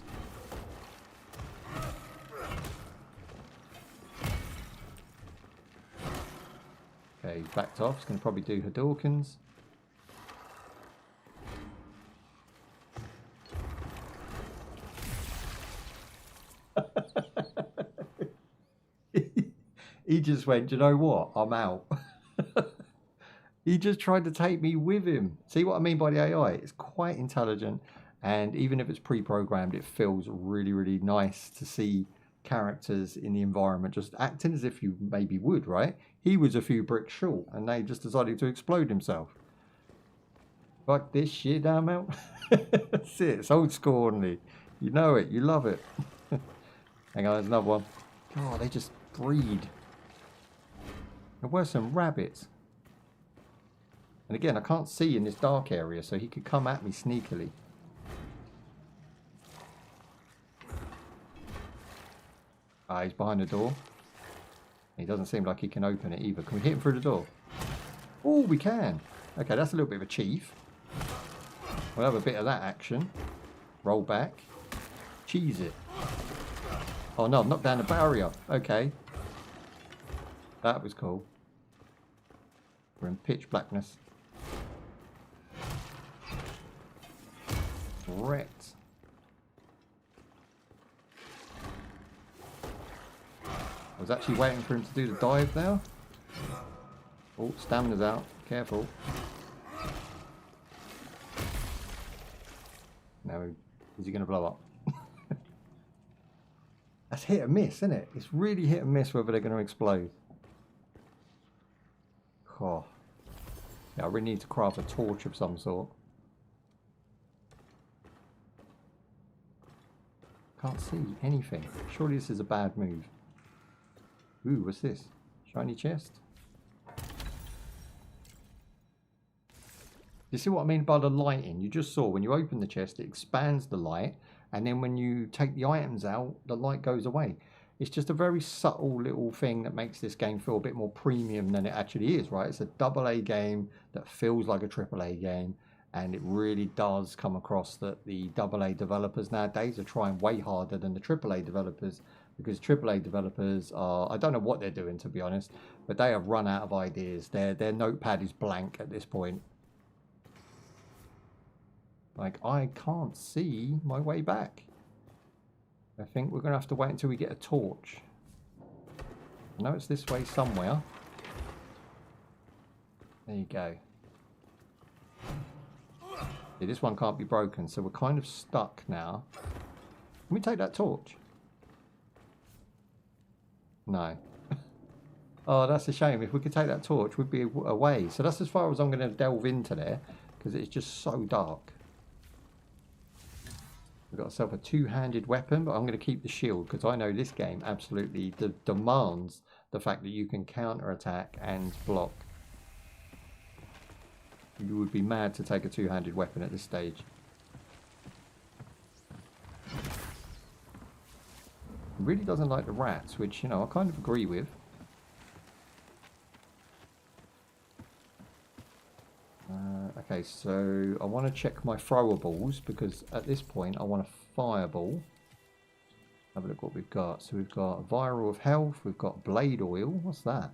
Okay, he's backed off. He's going to probably do Hadorkins. He just went, do you know what? I'm out. He just tried to take me with him. See what I mean by the AI? It's quite intelligent, and even if it's pre-programmed, it feels really, really nice to see characters in the environment just acting as if you maybe would, right? He was a few bricks short, and they just decided to explode himself. Fuck this shit, I'm out. That's it. It's old school, only. You know it. You love it. Hang on, there's another one. Oh, they just breed. There were some rabbits. And again, I can't see in this dark area, so he could come at me sneakily. Ah, he's behind the door. He doesn't seem like he can open it either. Can we hit him through the door? Oh, we can. Okay, that's a little bit of a chief. We'll have a bit of that action. Roll back. cheese it. Oh no, I've knocked down the barrier. Okay. That was cool. We're in pitch blackness. Wrecked. I was actually waiting for him to do the dive now. Oh, stamina's out. Careful. Now, is he going to blow up? That's hit and miss, isn't it? It's really hit and miss whether they're going to explode. Oh. Yeah, I really need to craft a torch of some sort. Can't see anything. Surely this is a bad move. Ooh, what's this? Shiny chest? You see what I mean by the lighting? You just saw when you open the chest, it expands the light, and then when you take the items out, the light goes away. It's just a very subtle little thing that makes this game feel a bit more premium than it actually is, right? It's a AA game that feels like a AAA game, and it really does come across that the AA developers nowadays are trying way harder than the AAA developers, because AAA developers are, I don't know what they're doing to be honest, but they have run out of ideas. Their notepad is blank at this point. Like, I can't see my way back. I think we're going to have to wait until we get a torch. I know it's this way somewhere. There you go. Yeah, this one can't be broken, so we're kind of stuck now. Can we take that torch? No. Oh, that's a shame. If we could take that torch, we'd be away. So that's as far as I'm going to delve into there, because it's just so dark. We've got ourselves a two-handed weapon, but I'm going to keep the shield because I know this game absolutely demands the fact that you can counter-attack and block. You would be mad to take a two-handed weapon at this stage. He really doesn't like the rats, which, you know, I kind of agree with. Okay, so I want to check my throwables because at this point I want a fireball. Have a look what we've got. So we've got a viral of health, we've got blade oil. What's that?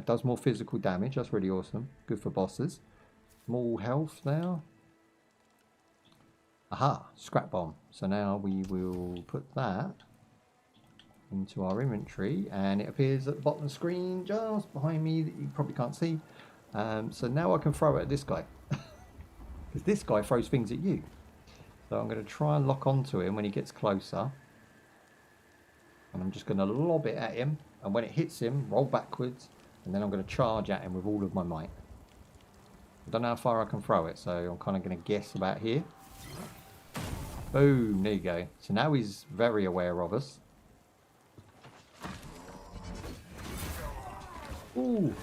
Does more physical damage. That's really awesome. Good for bosses. More health now. Aha, scrap bomb. So now we will put that into our inventory and it appears at the bottom of the screen just behind me that you probably can't see. So now I can throw it at this guy because this guy throws things at you. So I'm going to try and lock onto him when he gets closer and I'm just going to lob it at him, and when it hits him, roll backwards, and then I'm going to charge at him with all of my might. I don't know how far I can throw it, so I'm kind of going to guess about here. Boom, there you go. So now he's very aware of us. Ooh.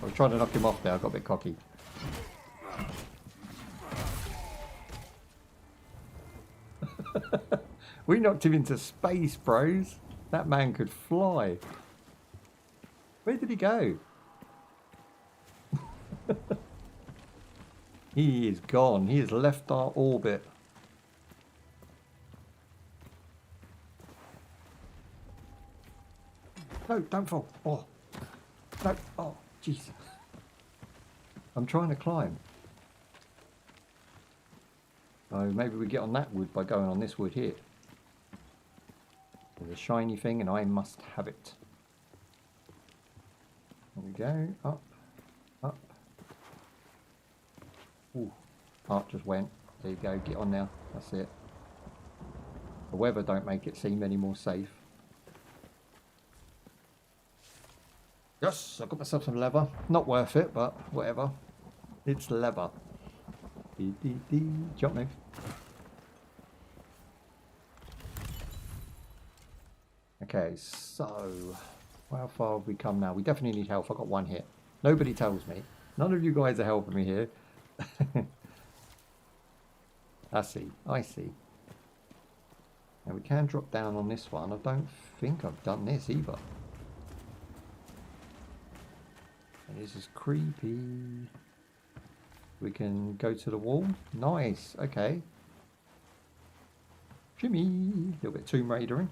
I was trying to knock him off there, I got a bit cocky. We knocked him into space, bros. That man could fly. Where did he go? He is gone. He has left our orbit. No, don't fall. Oh. No. Oh, jeez. I'm trying to climb. So maybe we get on that wood by going on this wood here. There's a shiny thing and I must have it. There we go. Up. Up. Ooh. Heart just went. There you go. Get on now. That's it. The weather don't make it seem any more safe. Yes, I got myself some leather. Not worth it, but whatever. It's leather. Jump move. Okay, so how far have we come now? We definitely need help. I got one hit. Nobody tells me. None of you guys are helping me here. I see. I see. Now we can drop down on this one. I don't think I've done this either. And this is creepy. We can go to the wall. Nice. Okay. Jimmy. A little bit Tomb Raidering.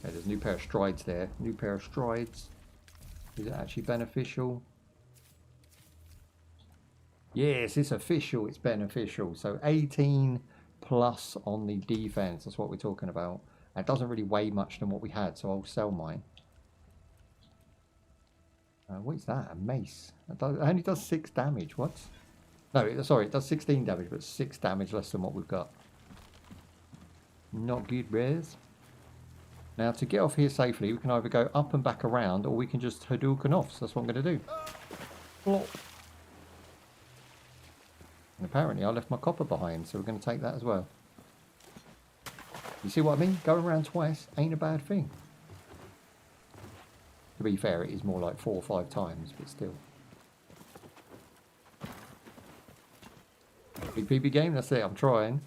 Okay, there's a new pair of strides there. New pair of strides. Is it actually beneficial? Yes, it's official. It's beneficial. So 18 plus on the defense. That's what we're talking about. It doesn't really weigh much than what we had, so I'll sell mine. What is that? A mace. It only does 6 damage. What? No, sorry, it does 16 damage, but 6 damage less than what we've got. Not good, Rez. Now, to get off here safely, we can either go up and back around, or we can just Hadouken off. So that's what I'm going to do. Plop. And apparently, I left my copper behind, so we're going to take that as well. You see what I mean? Going around twice ain't a bad thing. To be fair, it is more like 4 or 5 times, but still. Big PB game, that's it, I'm trying.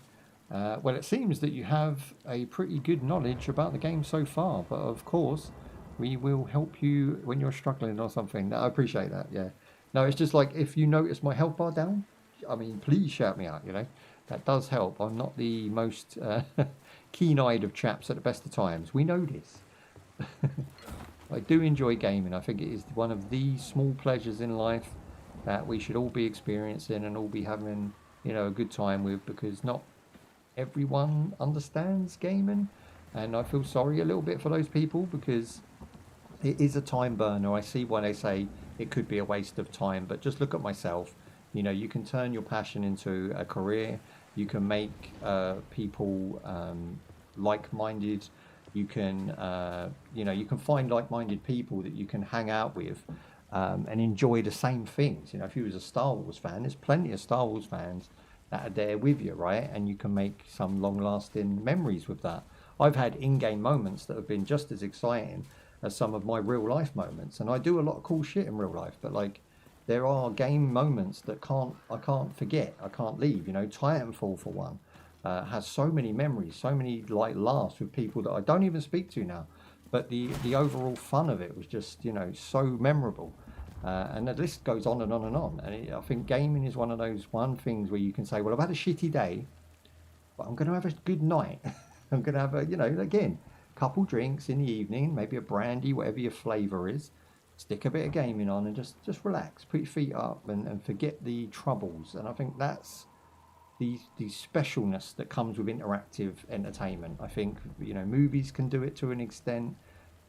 Well, it seems that you have a pretty good knowledge about the game so far, but of course, we will help you when you're struggling or something. I appreciate that, yeah. No, it's just like, if you notice my health bar down, I mean, please shout me out, you know. That does help. I'm not the most keen-eyed of chaps at the best of times. We know this. I do enjoy gaming. I think it is one of the small pleasures in life that we should all be experiencing and all be having, you know, a good time with, because not everyone understands gaming, and I feel sorry a little bit for those people, because it is a time burner. I see why they say it could be a waste of time, but just look at myself. You know, you can turn your passion into a career. You can make people like-minded. You can, you know, you can find like-minded people that you can hang out with and enjoy the same things. You know, if you was a Star Wars fan, there's plenty of Star Wars fans that are there with you, right? And you can make some long-lasting memories with that. I've had in-game moments that have been just as exciting as some of my real-life moments, and I do a lot of cool shit in real life. But like, there are game moments that I can't forget. I can't leave. You know, Titanfall for one. Has so many memories, so many like laughs with people that I don't even speak to now, but the overall fun of it was just, you know, so memorable, and the list goes on and on and on. And I think gaming is one of those things where you can say, well, I've had a shitty day, but I'm going to have a good night. I'm going to have a, you know, again, couple drinks in the evening, maybe a brandy, whatever your flavour is, stick a bit of gaming on and just relax, put your feet up and forget the troubles. And I think that's the specialness that comes with interactive entertainment. I think, you know, movies can do it to an extent,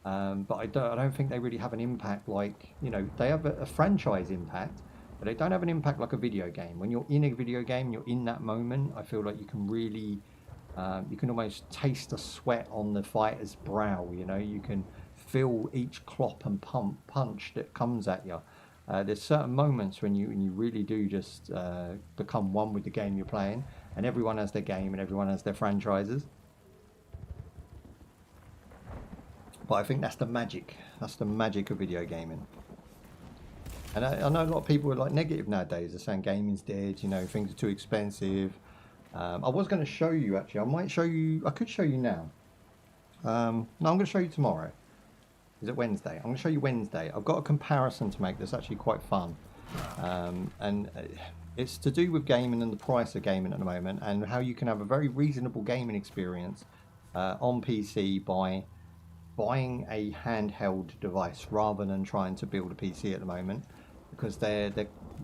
but I don't think they really have an impact like, you know, they have a franchise impact, but they don't have an impact like a video game. When you're in a video game, you're in that moment, I feel like you can really, you can almost taste the sweat on the fighter's brow, you know, you can feel each clop and punch that comes at you. There's certain moments when you really do just become one with the game you're playing, and everyone has their game and everyone has their franchises. But I think that's the magic. That's the magic of video gaming. And I know a lot of people are like negative nowadays. They're saying gaming's dead. You know, things are too expensive. I was going to show you actually. I might show you. I could show you now. No, I'm going to show you tomorrow. Is it Wednesday? I'm going to show you Wednesday. I've got a comparison to make that's actually quite fun. And it's to do with gaming and the price of gaming at the moment, and how you can have a very reasonable gaming experience on PC by buying a handheld device rather than trying to build a PC at the moment, because they're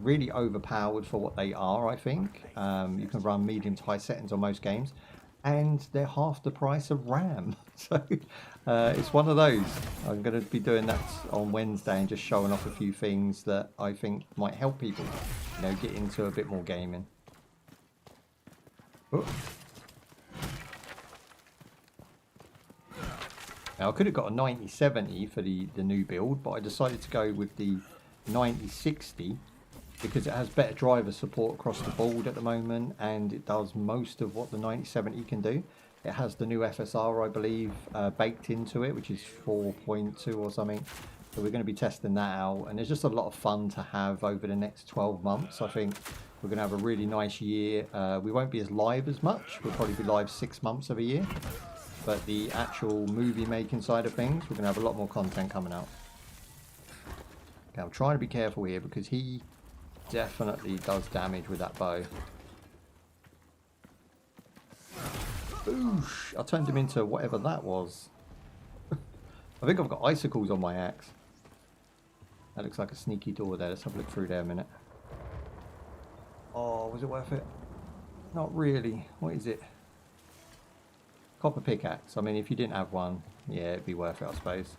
really overpowered for what they are, I think. You can run medium to high settings on most games, and they're half the price of RAM. So it's one of those. I'm going to be doing that on Wednesday and just showing off a few things that I think might help people, you know, get into a bit more gaming. Oh. Now I could have got a 9070 for the new build, but I decided to go with the 9060 because it has better driver support across the board at the moment, and it does most of what the 9070 can do. It has the new FSR, I believe, baked into it, which is 4.2 or something. So we're going to be testing that out, and there's just a lot of fun to have over the next 12 months. I think we're going to have a really nice year. We won't be as live as much. We'll probably be live 6 months of a year. But the actual movie making side of things, we're going to have a lot more content coming out. Okay, I'm trying to be careful here because he definitely does damage with that bow. Boosh! I turned him into whatever that was. I think I've got icicles on my axe. That looks like a sneaky door there. Let's have a look through there a minute. Oh, was it worth it? Not really. What is it? Copper pickaxe. I mean, if you didn't have one, yeah, it'd be worth it, I suppose.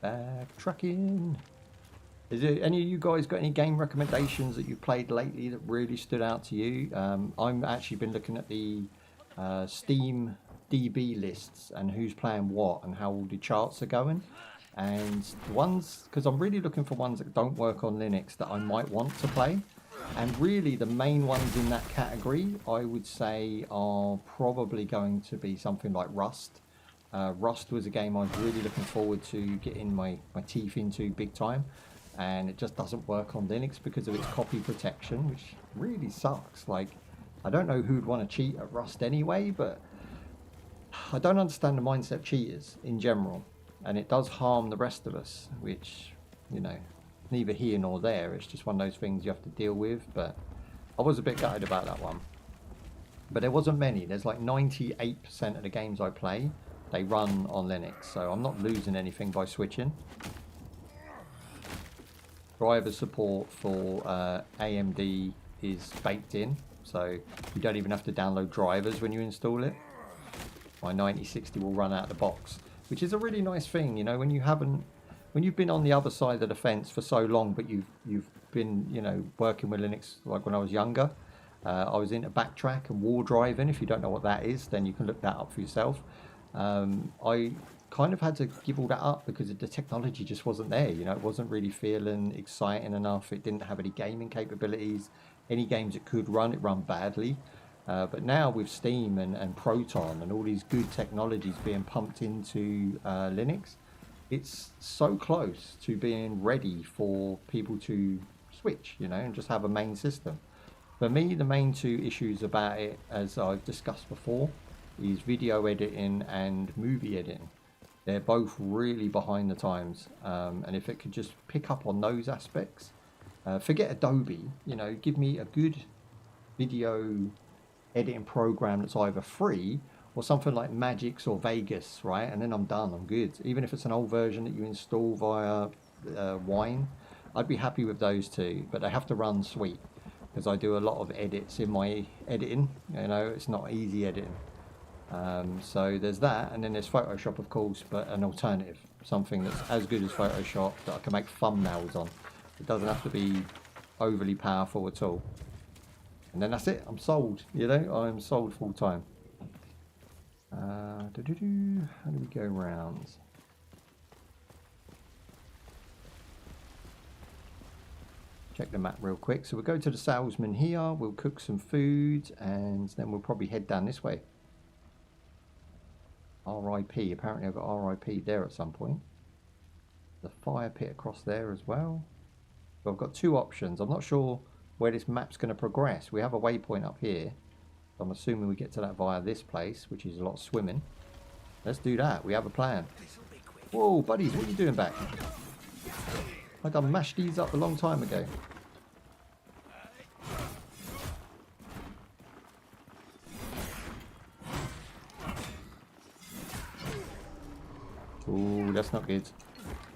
Backtracking. Is there any of you guys got any game recommendations that you played lately that really stood out to you? I've actually been looking at the Steam DB lists and who's playing what and how all the charts are going. And the ones, because I'm really looking for ones that don't work on Linux that I might want to play. And really the main ones in that category, I would say, are probably going to be something like Rust. Rust was a game I was really looking forward to getting my teeth into big time. And it just doesn't work on Linux because of its copy protection, which really sucks. Like, I don't know who'd want to cheat at Rust anyway, but I don't understand the mindset of cheaters in general. And it does harm the rest of us, which, you know, neither here nor there. It's just one of those things you have to deal with. But I was a bit gutted about that one. But there wasn't many. There's like 98% of the games I play, they run on Linux. So I'm not losing anything by switching. Driver support for AMD is baked in. So you don't even have to download drivers when you install it. My 9060 will run out of the box, which is a really nice thing, you know, when you've been on the other side of the fence for so long, but you've been, you know, working with Linux. Like when I was younger, I was into backtrack and war driving. If you don't know what that is, then you can look that up for yourself. I kind of had to give all that up because the technology just wasn't there. You know, it wasn't really feeling exciting enough. It didn't have any gaming capabilities. Any games it could run, it ran badly. But now with Steam and Proton and all these good technologies being pumped into Linux, it's so close to being ready for people to switch, you know, and just have a main system. For me, the main two issues about it, as I've discussed before, is video editing and movie editing. They're both really behind the times. And if it could just pick up on those aspects, forget Adobe, you know, give me a good video editing program that's either free or something like Magix or Vegas, right? And then I'm done, I'm good. Even if it's an old version that you install via Wine, I'd be happy with those two, but they have to run sweet because I do a lot of edits in my editing, you know, it's not easy editing. So there's that, and then there's Photoshop, of course, but an alternative, something that's as good as Photoshop that I can make thumbnails on. It doesn't have to be overly powerful at all. And then that's it, I'm sold, you know, I'm sold full time. How do we go round? Check the map real quick. So we'll go to the salesman here, we'll cook some food, and then we'll probably head down this way. RIP, apparently I've got RIP there at some point. The fire pit across there as well. So I've got two options. I'm not sure where this map's going to progress. We have a waypoint up here. I'm assuming we get to that via this place, which is a lot of swimming. Let's do that. We have a plan. Whoa, buddies, what are you doing back? I done mashed these up a long time ago. Ooh, that's not good.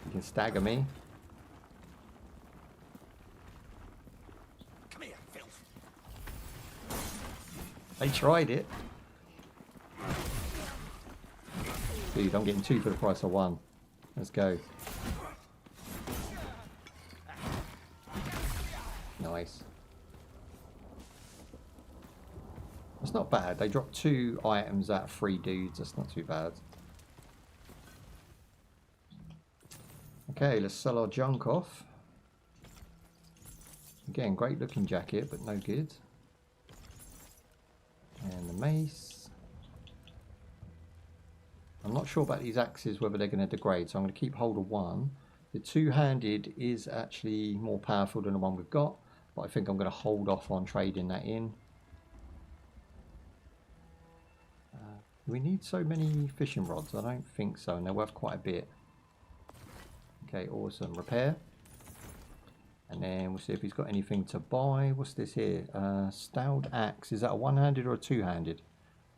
You can stagger me. Come here, filth. They tried it. Dude, I'm getting two for the price of one. Let's go. Nice. That's not bad. They dropped 2 items out of 3 dudes. That's not too bad. Okay, let's sell our junk off. Again, great looking jacket, but no good. And the mace. I'm not sure about these axes, whether they're going to degrade, so I'm going to keep hold of one. The two-handed is actually more powerful than the one we've got, but I think I'm going to hold off on trading that in. Do we need so many fishing rods? I don't think so, and they're worth quite a bit. Okay, awesome. Repair. And then we'll see if he's got anything to buy. What's this here? Stout axe. Is that a one-handed or a two-handed?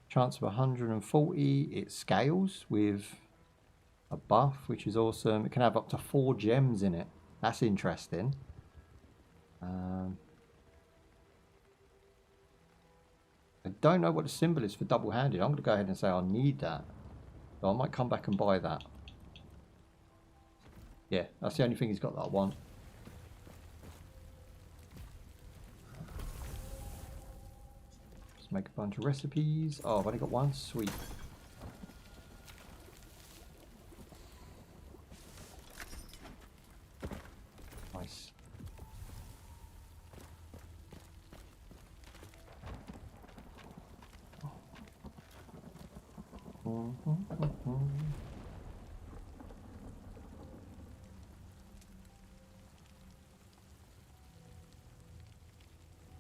Chance of 140. It scales with a buff, which is awesome. It can have up to 4 gems in it. That's interesting. I don't know what the symbol is for double-handed. I'm going to go ahead and say I need that. So I might come back and buy that. Yeah, that's the only thing he's got that I want. Let's make a bunch of recipes. Oh, I've only got one. Sweet. Nice.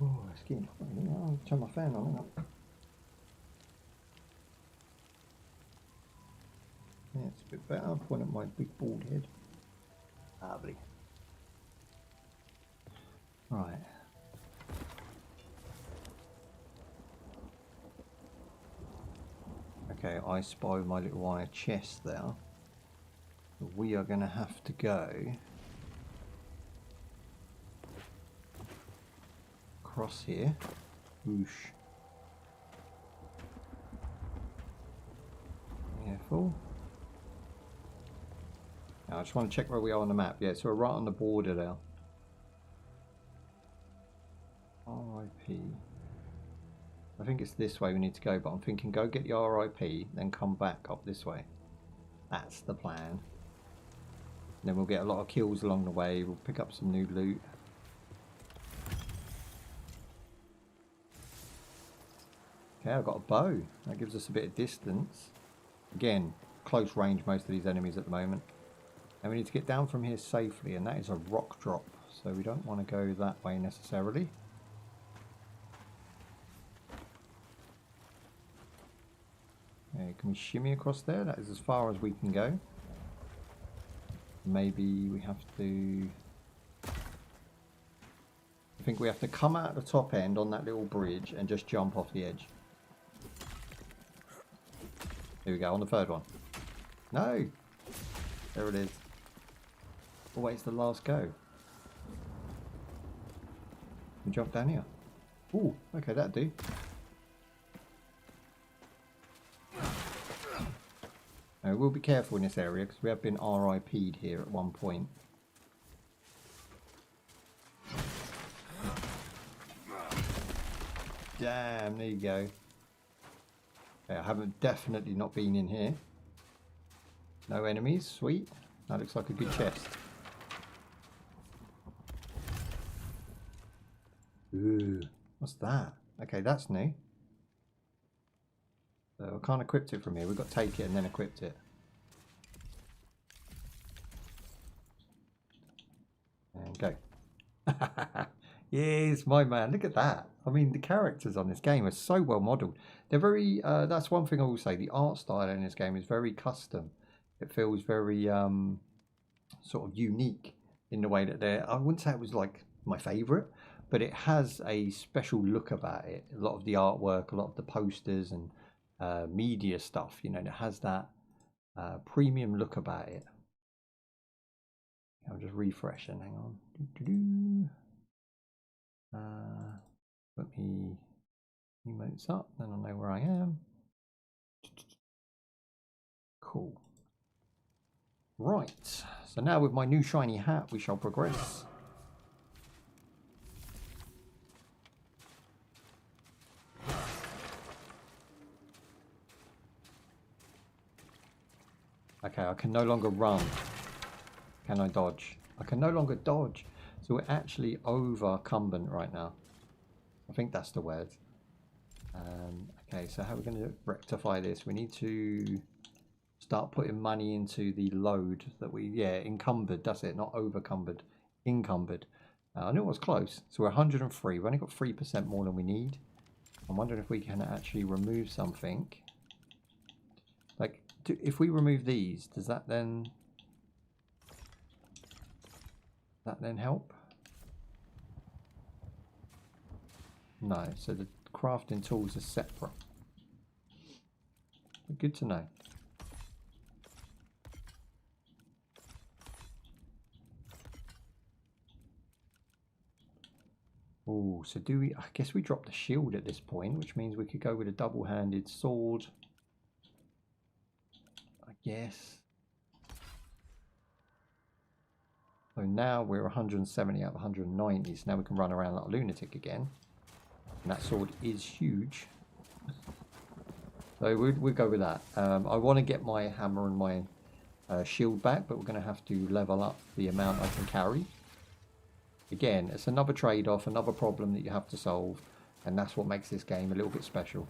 Oh, it's getting hot. I'll turn my fan on. Yeah, it's a bit better. I'll point at my big bald head. Lovely. Right. Okay, I spy my little wire chest there. We are going to have to go across here. Whoosh. Careful. Now, I just want to check where we are on the map. Yeah, so we're right on the border there. RIP. I think it's this way we need to go, but I'm thinking go get the RIP, then come back up this way. That's the plan. And then we'll get a lot of kills along the way. We'll pick up some new loot. Okay, I've got a bow. That gives us a bit of distance. Again, close range most of these enemies at the moment. And we need to get down from here safely, and that is a rock drop. So we don't want to go that way necessarily. Okay, can we shimmy across there? That is as far as we can go. Maybe we have to... I think we have to come out the top end on that little bridge and just jump off the edge. Here we go, on the third one. No! There it is. Always the last go. We jump down here. Ooh, okay, that'd do. Now, we'll be careful in this area because we have been RIP'd here at one point. Damn, there you go. Okay, I haven't definitely not been in here. No enemies, sweet. That looks like a good chest. Ooh, what's that? Okay, that's new. So I can't equip it from here. We've got to take it and then equip it. And go. Yes, my man. Look at that. I mean, the characters on this game are so well modelled. They're very, that's one thing I will say. The art style in this game is very custom. It feels very sort of unique in the way that they're, I wouldn't say it was like my favourite, but it has a special look about it. A lot of the artwork, a lot of the posters and media stuff, you know, it has that premium look about it. I'm just refreshing, hang on. Put me emotes up, then I'll know where I am. Cool. Right, so now with my new shiny hat, we shall progress. Okay, I can no longer run. Can I dodge? I can no longer dodge. So we're actually overcumbent right now. I think that's the word. Okay, so how are we going to rectify this? We need to start putting money into the load that we, yeah, encumbered, that's it, not overcumbered, encumbered. I knew it was close. So we're 103, we've only got 3% more than we need. I'm wondering if we can actually remove something. Like, if we remove these, does that then... That then help? No, so the crafting tools are separate. But good to know. Oh, so do we... I guess we drop the shield at this point, which means we could go with a double-handed sword. I guess. So now we're 170 out of 190, so now we can run around like a lunatic again. And that sword is huge. So we'll go with that. I want to get my hammer and my shield back, but we're going to have to level up the amount I can carry. Again, it's another trade-off, another problem that you have to solve, and that's what makes this game a little bit special.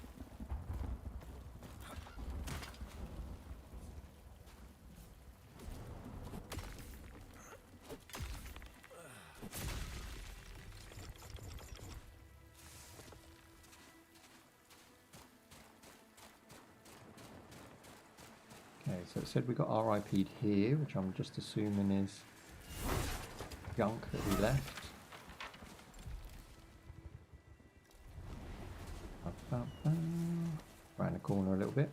Okay, so it said we got RIP'd here, which I'm just assuming is junk that we left. Around the corner a little bit.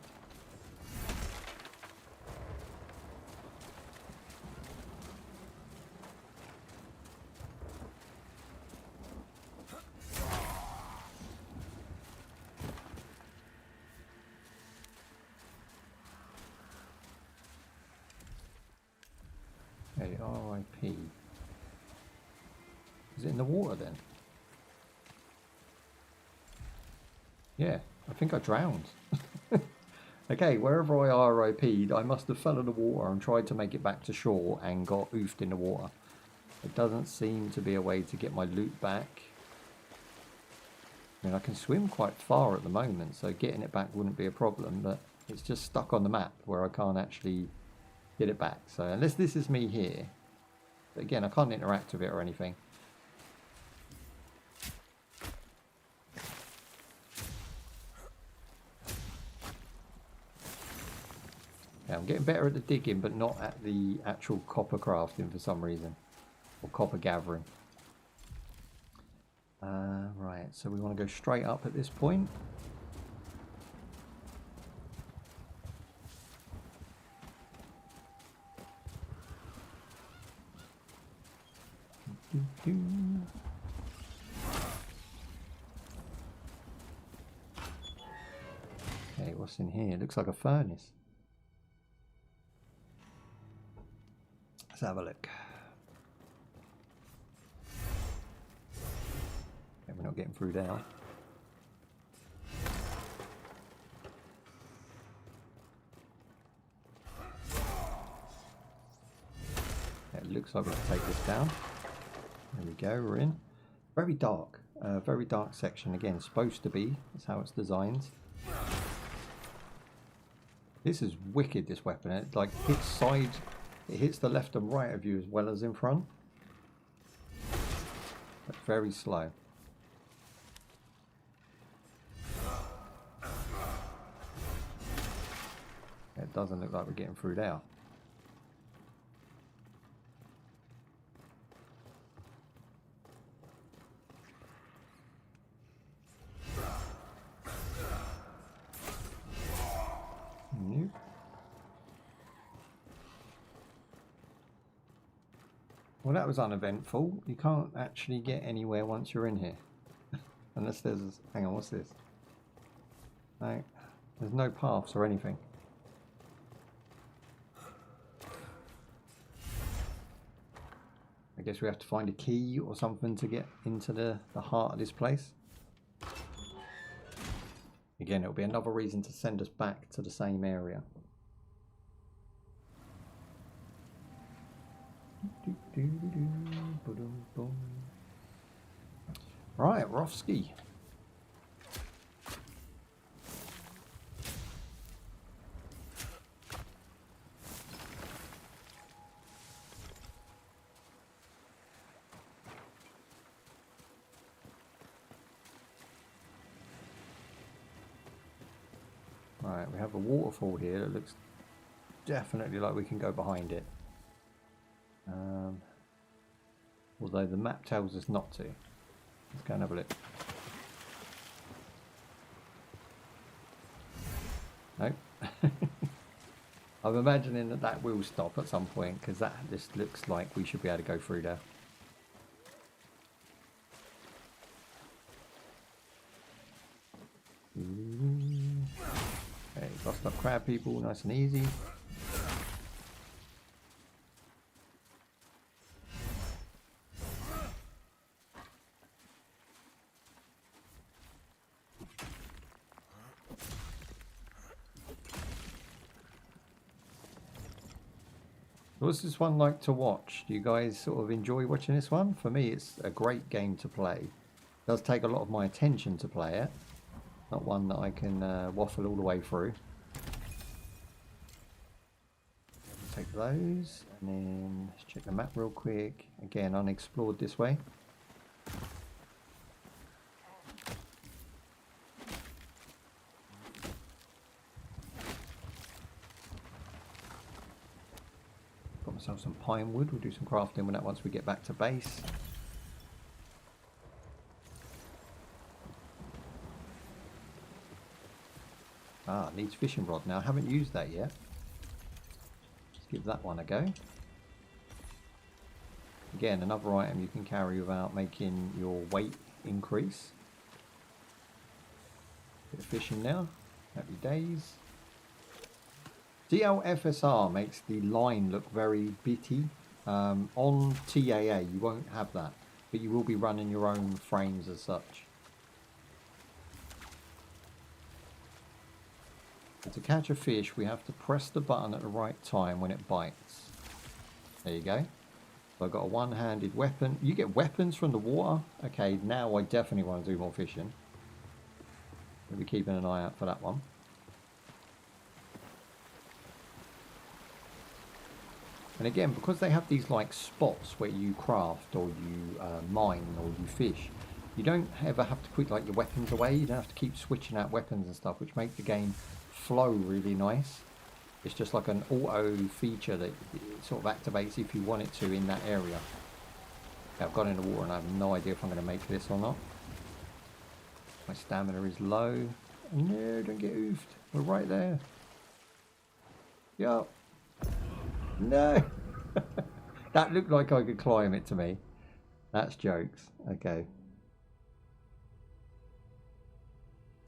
Okay, RIP. Is it in the water then? Yeah, I think I drowned. Okay, wherever I RIP'd, I must have fell in the water and tried to make it back to shore and got oofed in the water. It doesn't seem to be a way to get my loot back. I mean, I can swim quite far at the moment, so getting it back wouldn't be a problem, but it's just stuck on the map where I can't actually get it back. So unless this is me here, but again, I can't interact with it or anything. Yeah, I'm getting better at the digging, but not at the actual copper crafting for some reason. Or copper gathering. Right, so we want to go straight up at this point. Okay, what's in here? It looks like a furnace. Let's have a look. Okay, we're not getting through there. It looks like we can take this down. There we go, we're in. Very dark section again, supposed to be. That's how it's designed. This is wicked, this weapon. It like hits side, it hits the left and right of you as well as in front. But very slow. It doesn't look like we're getting through there. Nope. Well, that was uneventful. You can't actually get anywhere once you're in here. Unless there's... Hang on, what's this? No, there's no paths or anything. I guess we have to find a key or something to get into the heart of this place. Again, it'll be another reason to send us back to the same area. Right, we're off ski. Right, we have a waterfall here that looks definitely like we can go behind it. Although the map tells us not to. Let's go and have a look. Nope. I'm imagining that that will stop at some point, because that just looks like we should be able to go through there. Okay, bust up crab people, nice and easy. What's this one like to watch? Do you guys sort of enjoy watching this one? For me, it's a great game to play. It does take a lot of my attention to play it. Not one that I can waffle all the way through. Take those, and then let's check the map real quick. Again, unexplored this way. Got myself some pine wood. We'll do some crafting with that once we get back to base. Ah, needs fishing rod now. I haven't used that yet. Let's give that one a go. Again, another item you can carry without making your weight increase. Bit of fishing now. Happy days. DLFSR makes the line look very bitty. On TAA you won't have that, but you will be running your own frames as such. To catch a fish, we have to press the button at the right time when it bites. There you go. So I've got a one-handed weapon. You get weapons from the water? Okay, now I definitely want to do more fishing. We'll be keeping an eye out for that one. And again, because they have these like spots where you craft or you mine or you fish, you don't ever have to put like your weapons away. You don't have to keep switching out weapons and stuff, which make the game flow really nice. It's just like an auto feature that it sort of activates if you want it to in that area. Okay, I've gone in the water and I have no idea if I'm going to make this or not. My stamina is low. No, don't get oofed. We're right there. Yup. No. That looked like I could climb it to me. That's jokes. Okay.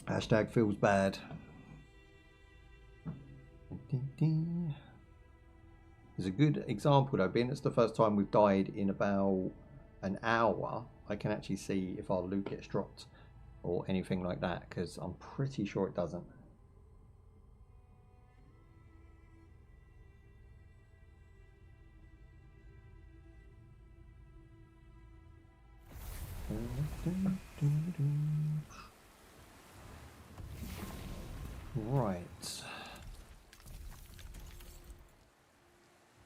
Hashtag feels bad. There's a good example though, being it's the first time we've died in about an hour. I can actually see if our loot gets dropped or anything like that, because I'm pretty sure it doesn't. Right.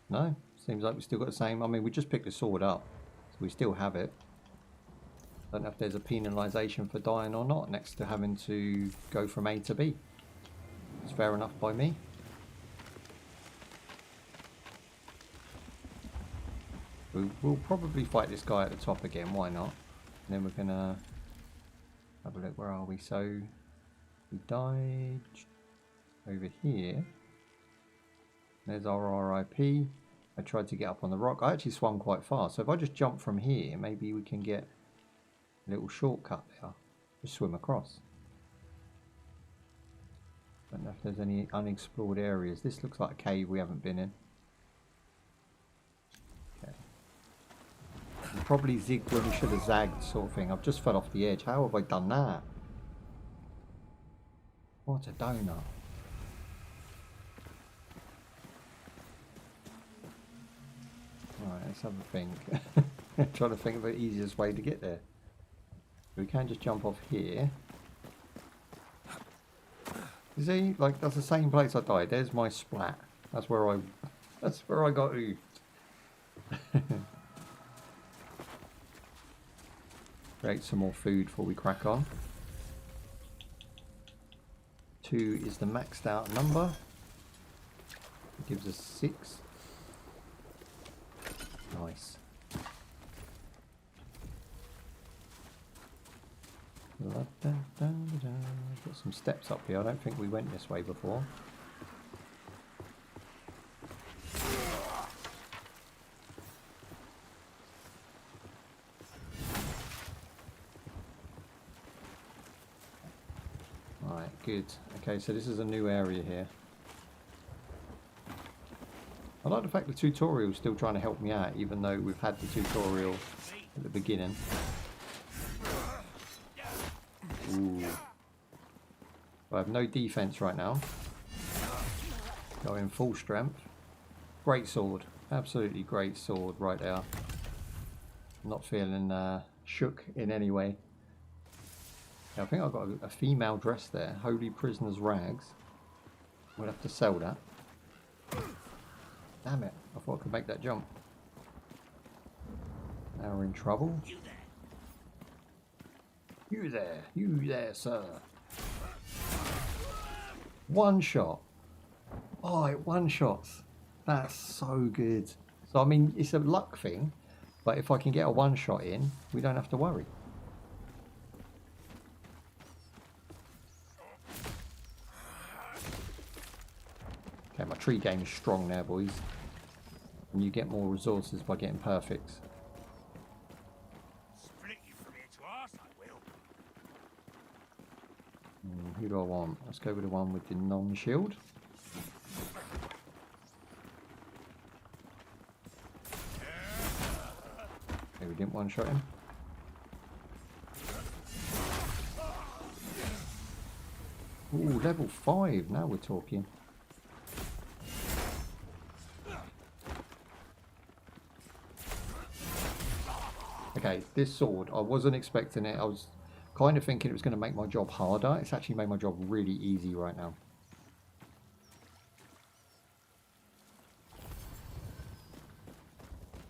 No, seems like we still got the same. I mean, we just picked the sword up, so we still have it. Don't know if there's a penalisation for dying or not next to having to go from A to B. It's fair enough by me. We'll probably fight this guy at the top again, why not? And then we're gonna have a look, where are we? So we died over here. There's our RIP. I tried to get up on the rock. I actually swung quite far, so if I just jump from here, maybe we can get a little shortcut there. Just swim across. Don't know if there's any unexplored areas. This looks like a cave we haven't been in. Okay. We probably zigged when we should have zagged, sort of thing. I've just fell off the edge. How have I done that? What a donut. Right, let's have a think. Trying to think of the easiest way to get there. We can just jump off here. You see, like that's the same place I died. There's my splat. That's where I got oofed. Create some more food before we crack on. 2 is the maxed out number. It gives us 6. Nice. Got some steps up here. I don't think we went this way before. Right, good. Okay, so this is a new area here. I like the fact the tutorial's still trying to help me out, even though we've had the tutorial at the beginning. Ooh. I have no defense right now. Going full strength. Great sword. Absolutely great sword right there. Not feeling shook in any way. Yeah, I think I've got a female dress there. Holy Prisoner's Rags. We'll have to sell that. Damn it. I thought I could make that jump. Now we're in trouble. You there. You there, sir. One shot. Oh, it one shots. That's so good. So, I mean, it's a luck thing. But if I can get a one shot in, we don't have to worry. Okay, my tree game is strong now, boys. And you get more resources by getting perfects. Split you from here to us, I will. Who do I want? Let's go with the one with the non-shield. Okay, we didn't one-shot him. Ooh, level 5. Now we're talking. Okay, this sword, I wasn't expecting it. I was kind of thinking it was going to make my job harder. It's actually made my job really easy right now.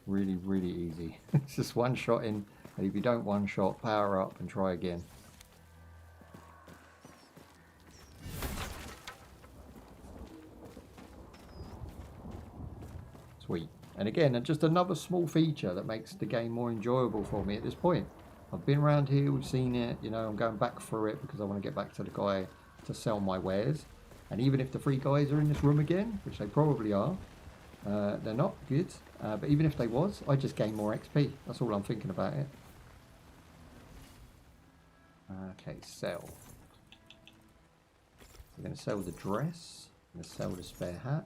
Really, really easy. It's just one shot in, and if you don't one shot, power up and try again. Sweet. And again, just another small feature that makes the game more enjoyable for me at this point. I've been around here, we've seen it, you know, I'm going back through it because I want to get back to the guy to sell my wares. And even if the 3 guys are in this room again, which they probably are, they're not good. But even if they was, I just gain more XP. That's all I'm thinking about it. Okay, sell. We're going to sell the dress. I'm going to sell the spare hat.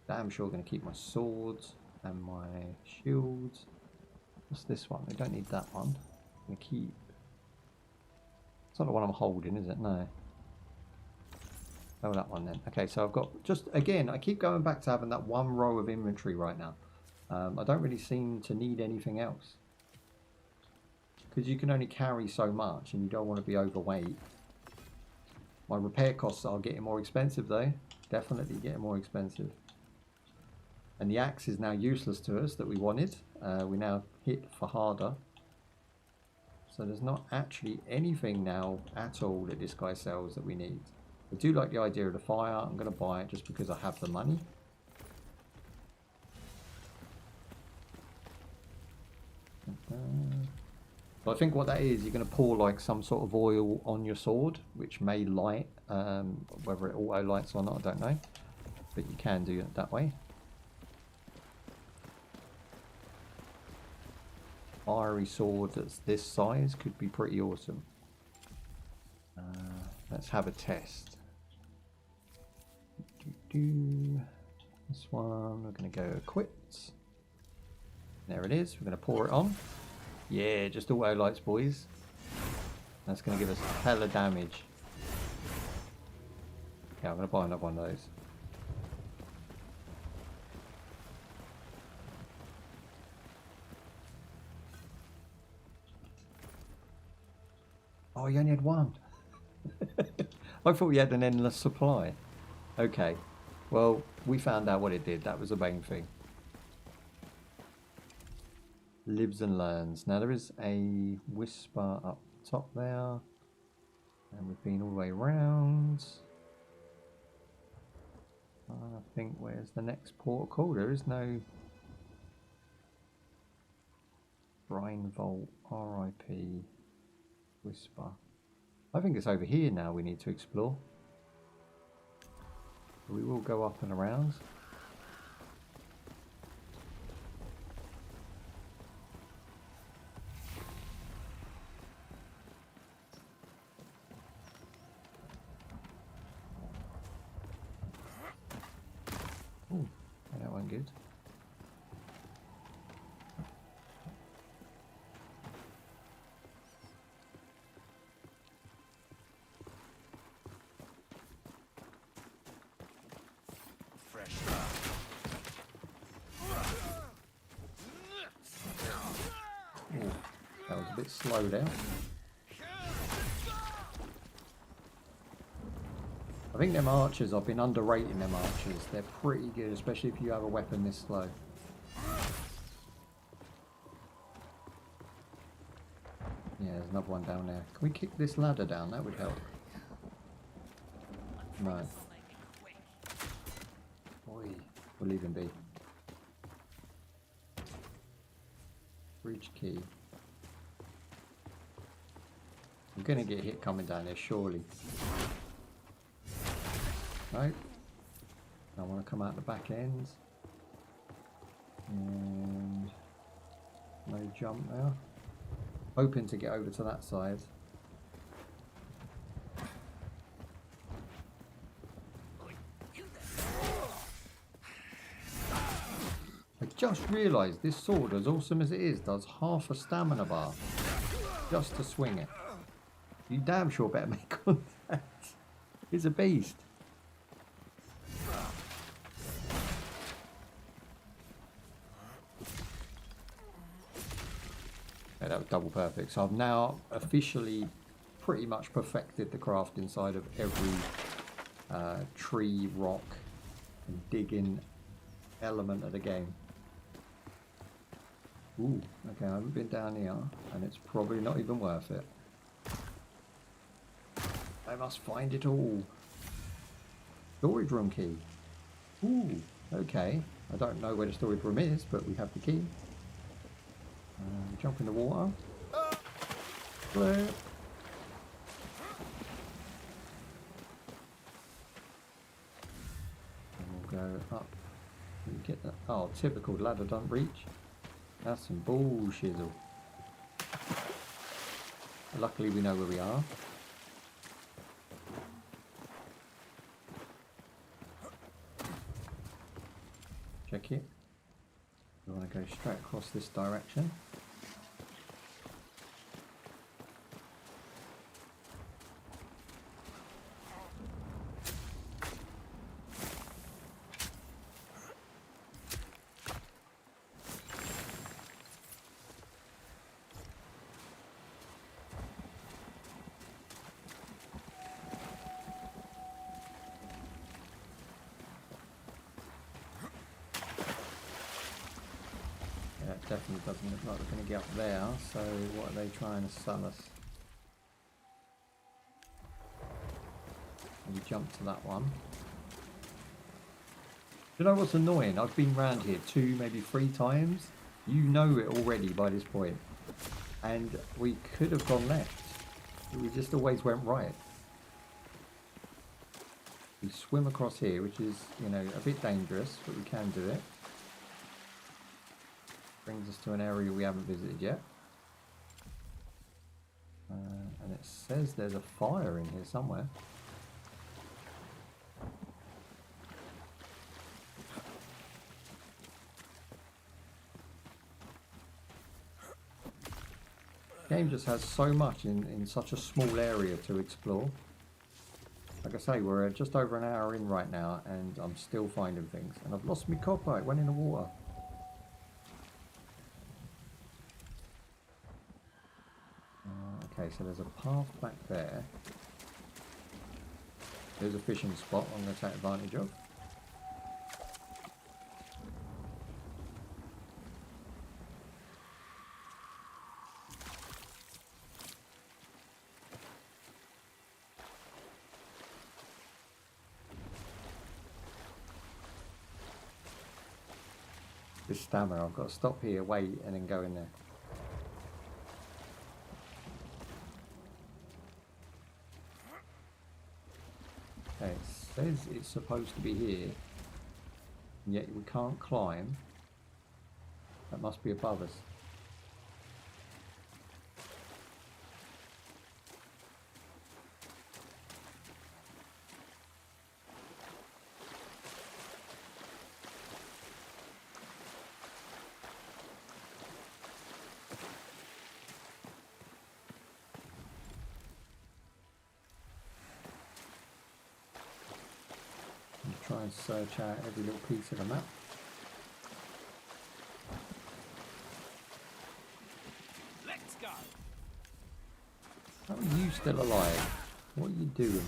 I'm sure going to keep my swords and my shields. What's this one? We don't need that one. I'm going to keep... It's not the one I'm holding, is it? No. Oh, that one then. Okay, so I've got just, again, I keep going back to having that one row of inventory right now. I don't really seem to need anything else. Because you can only carry so much and you don't want to be overweight. My repair costs are getting more expensive though. Definitely getting more expensive. And the axe is now useless to us that we wanted. We now hit for harder. So there's not actually anything now at all that this guy sells that we need. I do like the idea of the fire. I'm going to buy it just because I have the money. So I think what that is, you're going to pour like some sort of oil on your sword, which may light. Whether it auto lights or not, I don't know. But you can do it that way. Fiery sword that's this size could be pretty awesome. Let's have a test. This one, we're going to go equipped. There it is. We're going to pour it on. Yeah, just auto lights, boys. That's going to give us hella damage. Yeah, I'm going to buy another one of those. Oh, you only had one. I thought we had an endless supply. Okay. Well, we found out what it did. That was the main thing. Lives and learns. Now, there is a whisper up top there. And we've been all the way around. I think, where's the next port of call? There is no... Brine Vault, RIP, Whisper. I think it's over here now we need to explore. We will go up and around. Ooh, that went good. Ooh, that was a bit slowed out. I think them archers, I've been underrating them archers. They're pretty good, especially if you have a weapon this slow. Yeah, there's another one down there. Can we kick this ladder down? That would help. No. Oi, we'll leave him be. Bridge key. I'm gonna get hit coming down there, surely. Nope. I want to come out the back ends. And no jump there. Hoping to get over to that side. I just realised this sword, as awesome as it is, does half a stamina bar. Just to swing it. You damn sure better make contact. It's a beast. Yeah, that was double perfect. So I've now officially pretty much perfected the crafting side of every tree, rock, and digging element of the game. Ooh, okay, I haven't been down here, and it's probably not even worth it. I must find it all. Storage room key. Ooh, okay. I don't know where the storage room is, but we have the key. Jump in the water. Flip. And we'll go up. You get that. Oh, typical ladder don't reach. That's some bullshizzle. Luckily we know where we are. Check it. We want to go straight across this direction. Definitely doesn't look like we're going to get up there, so what are they trying to sell us? We jump to that one. Do you know what's annoying? I've been round here 2, maybe 3 times. You know it already by this point. And we could have gone left. We just always went right. We swim across here, which is, you know, a bit dangerous, but we can do it. Brings us to an area we haven't visited yet. And it says there's a fire in here somewhere. The game just has so much in such a small area to explore. Like I say, we're just over an hour in right now and I'm still finding things. And I've lost my copper, it went in the water. Okay, so there's a path back there. There's a fishing spot I'm going to take advantage of. This stamina, I've got to stop here, wait, and then go in there. says it's supposed to be here, and yet we can't climb. That must be above us. Try and search out every little piece of the map. Let's go. How are you still alive? What are you doing?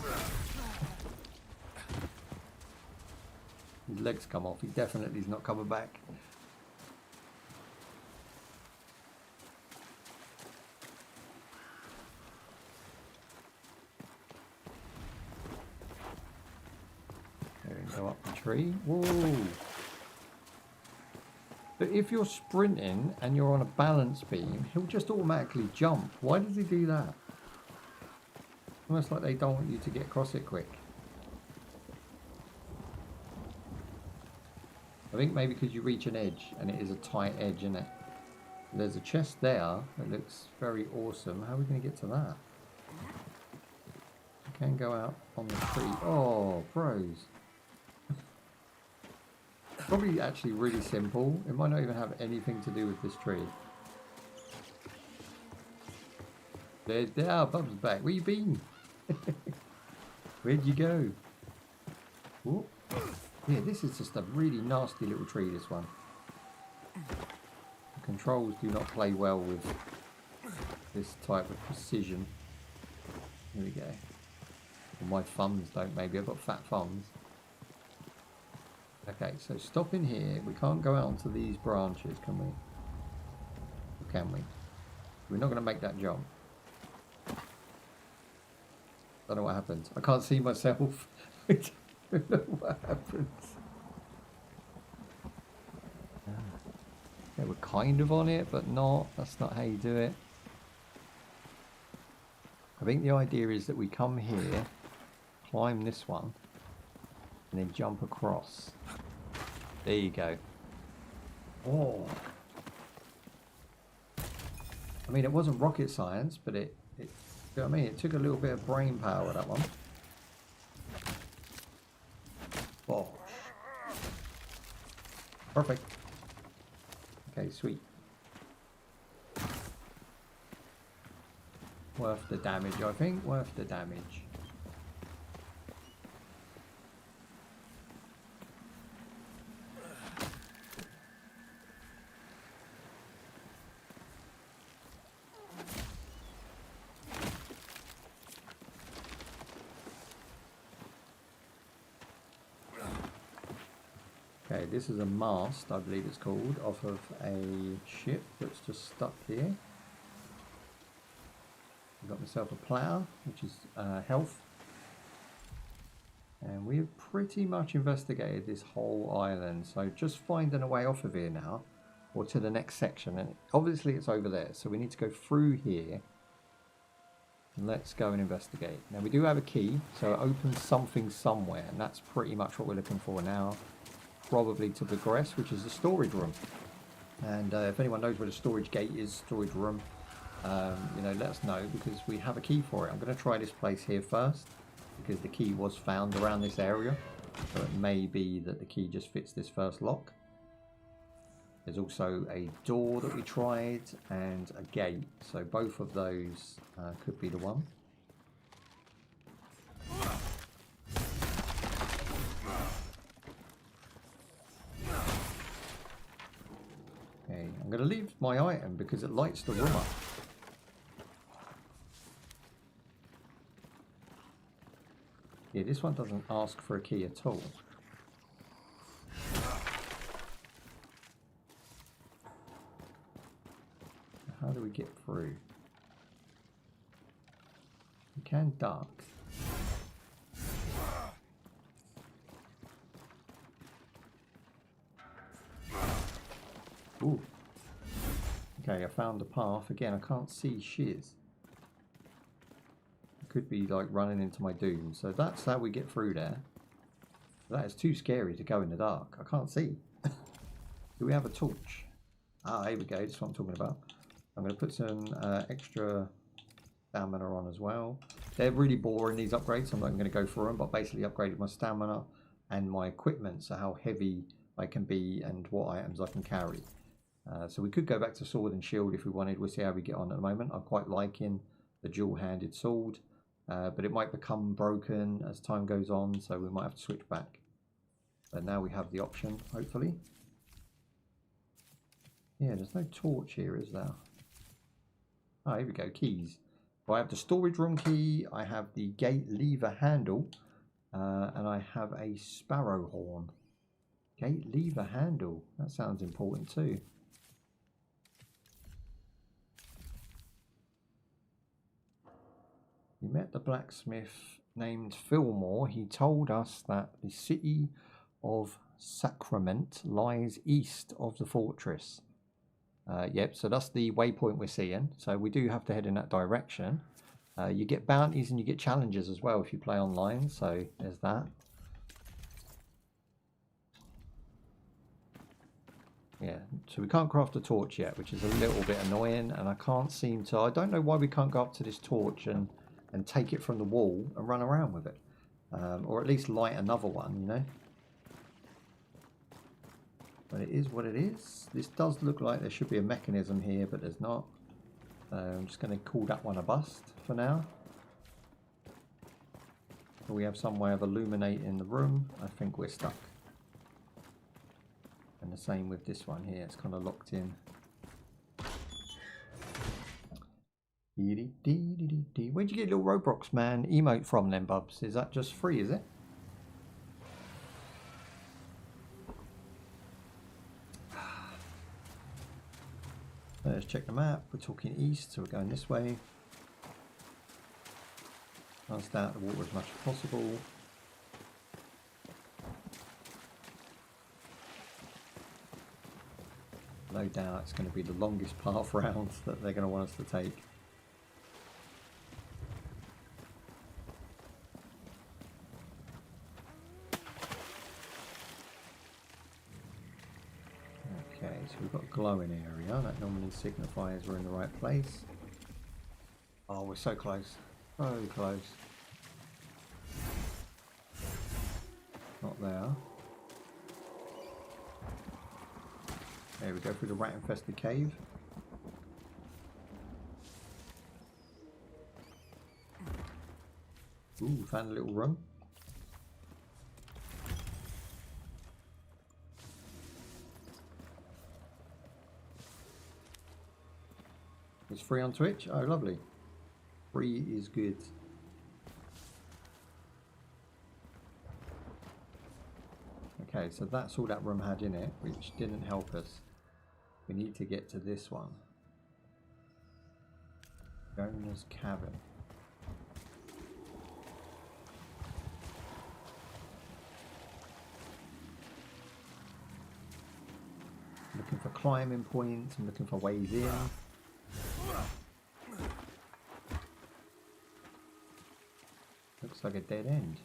His legs come off. He definitely is not coming back. Go up the tree. Whoa! But if you're sprinting and you're on a balance beam, he'll just automatically jump. Why does he do that? Almost like they don't want you to get across it quick. I think maybe because you reach an edge and it is a tight edge, isn't it? There's a chest there that looks very awesome. How are we going to get to that? We can go out on the tree. Oh, bros. Probably actually really simple. It might not even have anything to do with this tree. There, Bub's back. Where you been? Where'd you go? Ooh. Yeah, this is just a really nasty little tree, this one. The controls do not play well with this type of precision. Here we go. Well, my thumbs don't, maybe. I've got fat thumbs. Okay, so stop in here. We can't go out onto these branches, can we? Or can we? We're not going to make that jump. Don't know what happens. I can't see myself. I don't know what happens. Yeah, we're kind of on it, but not. That's not how you do it. I think the idea is that we come here, climb this one, and then jump across. There you go. Oh. I mean, it wasn't rocket science, but you know what I mean? It took a little bit of brain power, that one. Bosh. Perfect. Okay, sweet. Worth the damage, I think. Worth the damage. Okay, this is a mast, I believe it's called, off of a ship that's just stuck here. I've got myself a plough, which is health. And we've pretty much investigated this whole island, so just finding a way off of here now, or to the next section. And obviously it's over there, so we need to go through here. And let's go and investigate. Now we do have a key, so it opens something somewhere, and that's pretty much what we're looking for now. Probably to progress, which is the storage room. And if anyone knows where the storage gate is, storage room, you know, let us know, because we have a key for it. I'm going to try this place here first, because the key was found around this area, so it may be that the key just fits this first lock. There's also a door that we tried and a gate, so both of those could be the one. Okay, I'm going to leave my item because it lights the room up. Yeah, this one doesn't ask for a key at all. How do we get through? We can duck. Ooh. Okay, I found the path. Again, I can't see shiz. It could be like running into my doom. So that's how we get through there. That is too scary to go in the dark. I can't see. Do we have a torch? Ah, here we go. That's what I'm talking about. I'm going to put some extra stamina on as well. They're really boring, these upgrades. I'm not even going to go for them, but basically upgraded my stamina and my equipment, so how heavy I can be and what items I can carry. So we could go back to sword and shield if we wanted. We'll see how we get on at the moment. I'm quite liking the dual-handed sword, but it might become broken as time goes on, so we might have to switch back. But now we have the option, hopefully. Yeah, there's no torch here, is there? Ah, here we go, keys. So I have the storage room key, I have the gate lever handle, and I have a sparrow horn. Gate lever handle, that sounds important too. We met the blacksmith named Fillmore. He told us that the city of Sacrament lies east of the fortress. Yep, so that's the waypoint we're seeing. So we do have to head in that direction. You get bounties and you get challenges as well if you play online. So there's that. Yeah, so we can't craft a torch yet, which is a little bit annoying. And I can't seem to... I don't know why we can't go up to this torch and take it from the wall and run around with it. Or at least light another one, you know. But it is what it is. This does look like there should be a mechanism here, but there's not. I'm just going to call that one a bust for now. But we have some way of illuminating the room. I think we're stuck. And the same with this one here. It's kind of locked in. Where'd you get little Roblox man emote from then, Bubs? Is that just free, is it? Let's check the map. We're talking east, so we're going this way. Try and stay out of the water as much as possible. No doubt it's going to be the longest path round that they're going to want us to take. Okay, so we've got a glowing area. That normally signifies we're in the right place. Oh, we're so close. So close. Not there. There we go, through the rat-infested cave. Ooh, found a little room. It's free on Twitch? Oh, lovely. Free is good. Okay, so that's all that room had in it, which didn't help us. We need to get to this one. Gona's Cavern. Looking for climbing points, I'm looking for ways in. Looks like a dead end.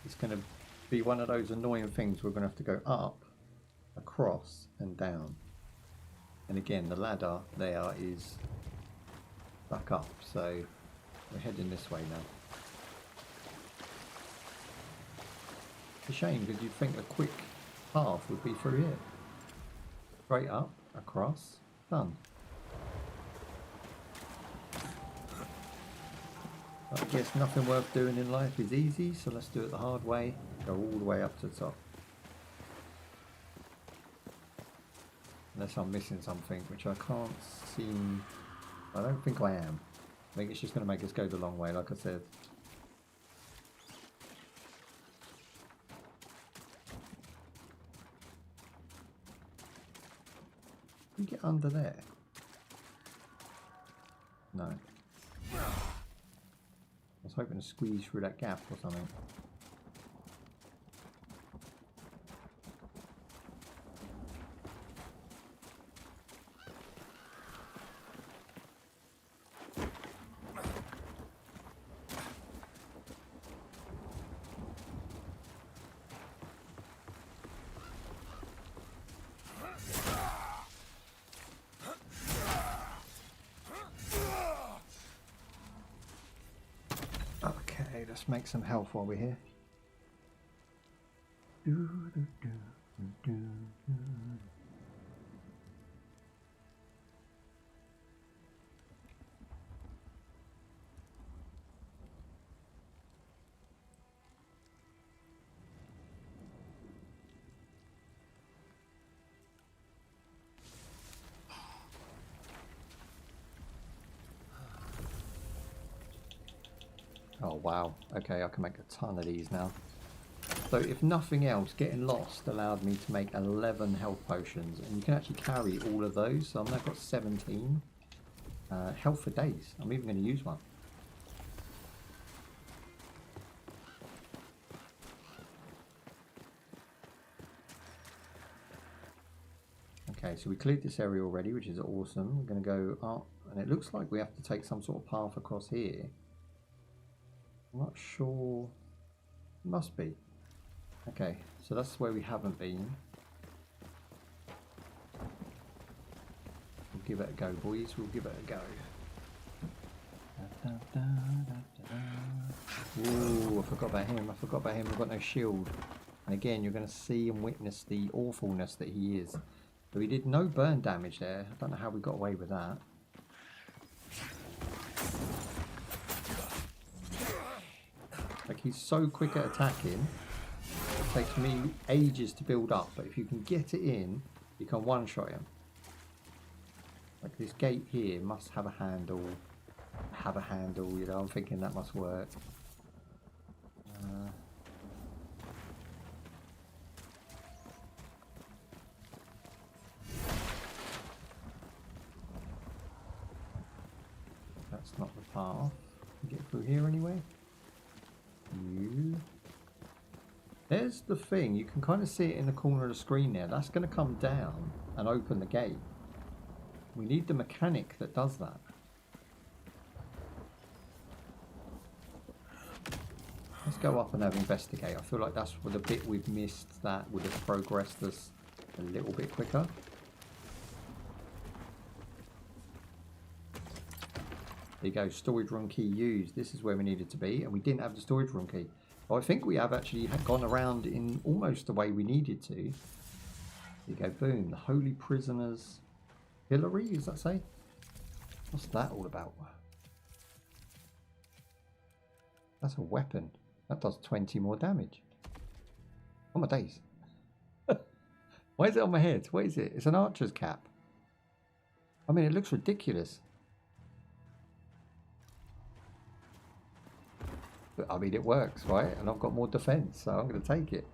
It's going to be one of those annoying things we're going to have to go up, across and down. And again, the ladder there is back up, so we're heading this way now. It's a shame because you'd think a quick path would be through here. Straight up, across, done. I guess nothing worth doing in life is easy, so let's do it the hard way. Go all the way up to the top. Unless I'm missing something, which I can't seem... I don't think I am. I think it's just going to make us go the long way, like I said. Can you get under there? No. I was hoping to squeeze through that gap or something. let's make some health while we're here. Oh wow, okay, I can make a ton of these now. So if nothing else, getting lost allowed me to make 11 health potions, and you can actually carry all of those, so I've now got 17 health for days. I'm even going to use one. Okay, so we cleared this area already, which is awesome. We're going to go up, and it looks like we have to take some sort of path across here. I'm not sure. Must be. Okay, so that's where we haven't been. We'll give it a go, boys. We'll give it a go. Ooh, I forgot about him. I forgot about him. I've got no shield. And again, you're going to see and witness the awfulness that he is. So we did no burn damage there. I don't know how we got away with that. Like, he's so quick at attacking, it takes me ages to build up, but if you can get it in, you can one-shot him. Like, this gate here must have a handle, you know, I'm thinking that must work. That's not the path. Can you get through here anyway? There's the thing, you can kind of see it in the corner of the screen there. That's going to come down and open the gate. We need the mechanic that does that. Let's go up and have investigate. I feel like that's the bit we've missed that would have progressed us a little bit quicker. There you go, storage room key used. This is where we needed to be, and we didn't have the storage room key. Well, I think we have actually gone around in almost the way we needed to. There you go, boom. The Holy Prisoners Pillory, does that say? What's that all about? That's a weapon. That does 20 more damage. Oh my days. Why is it on my head? What is it? It's an archer's cap. I mean, it looks ridiculous. But I mean, it works, right? And I've got more defense, so I'm going to take it.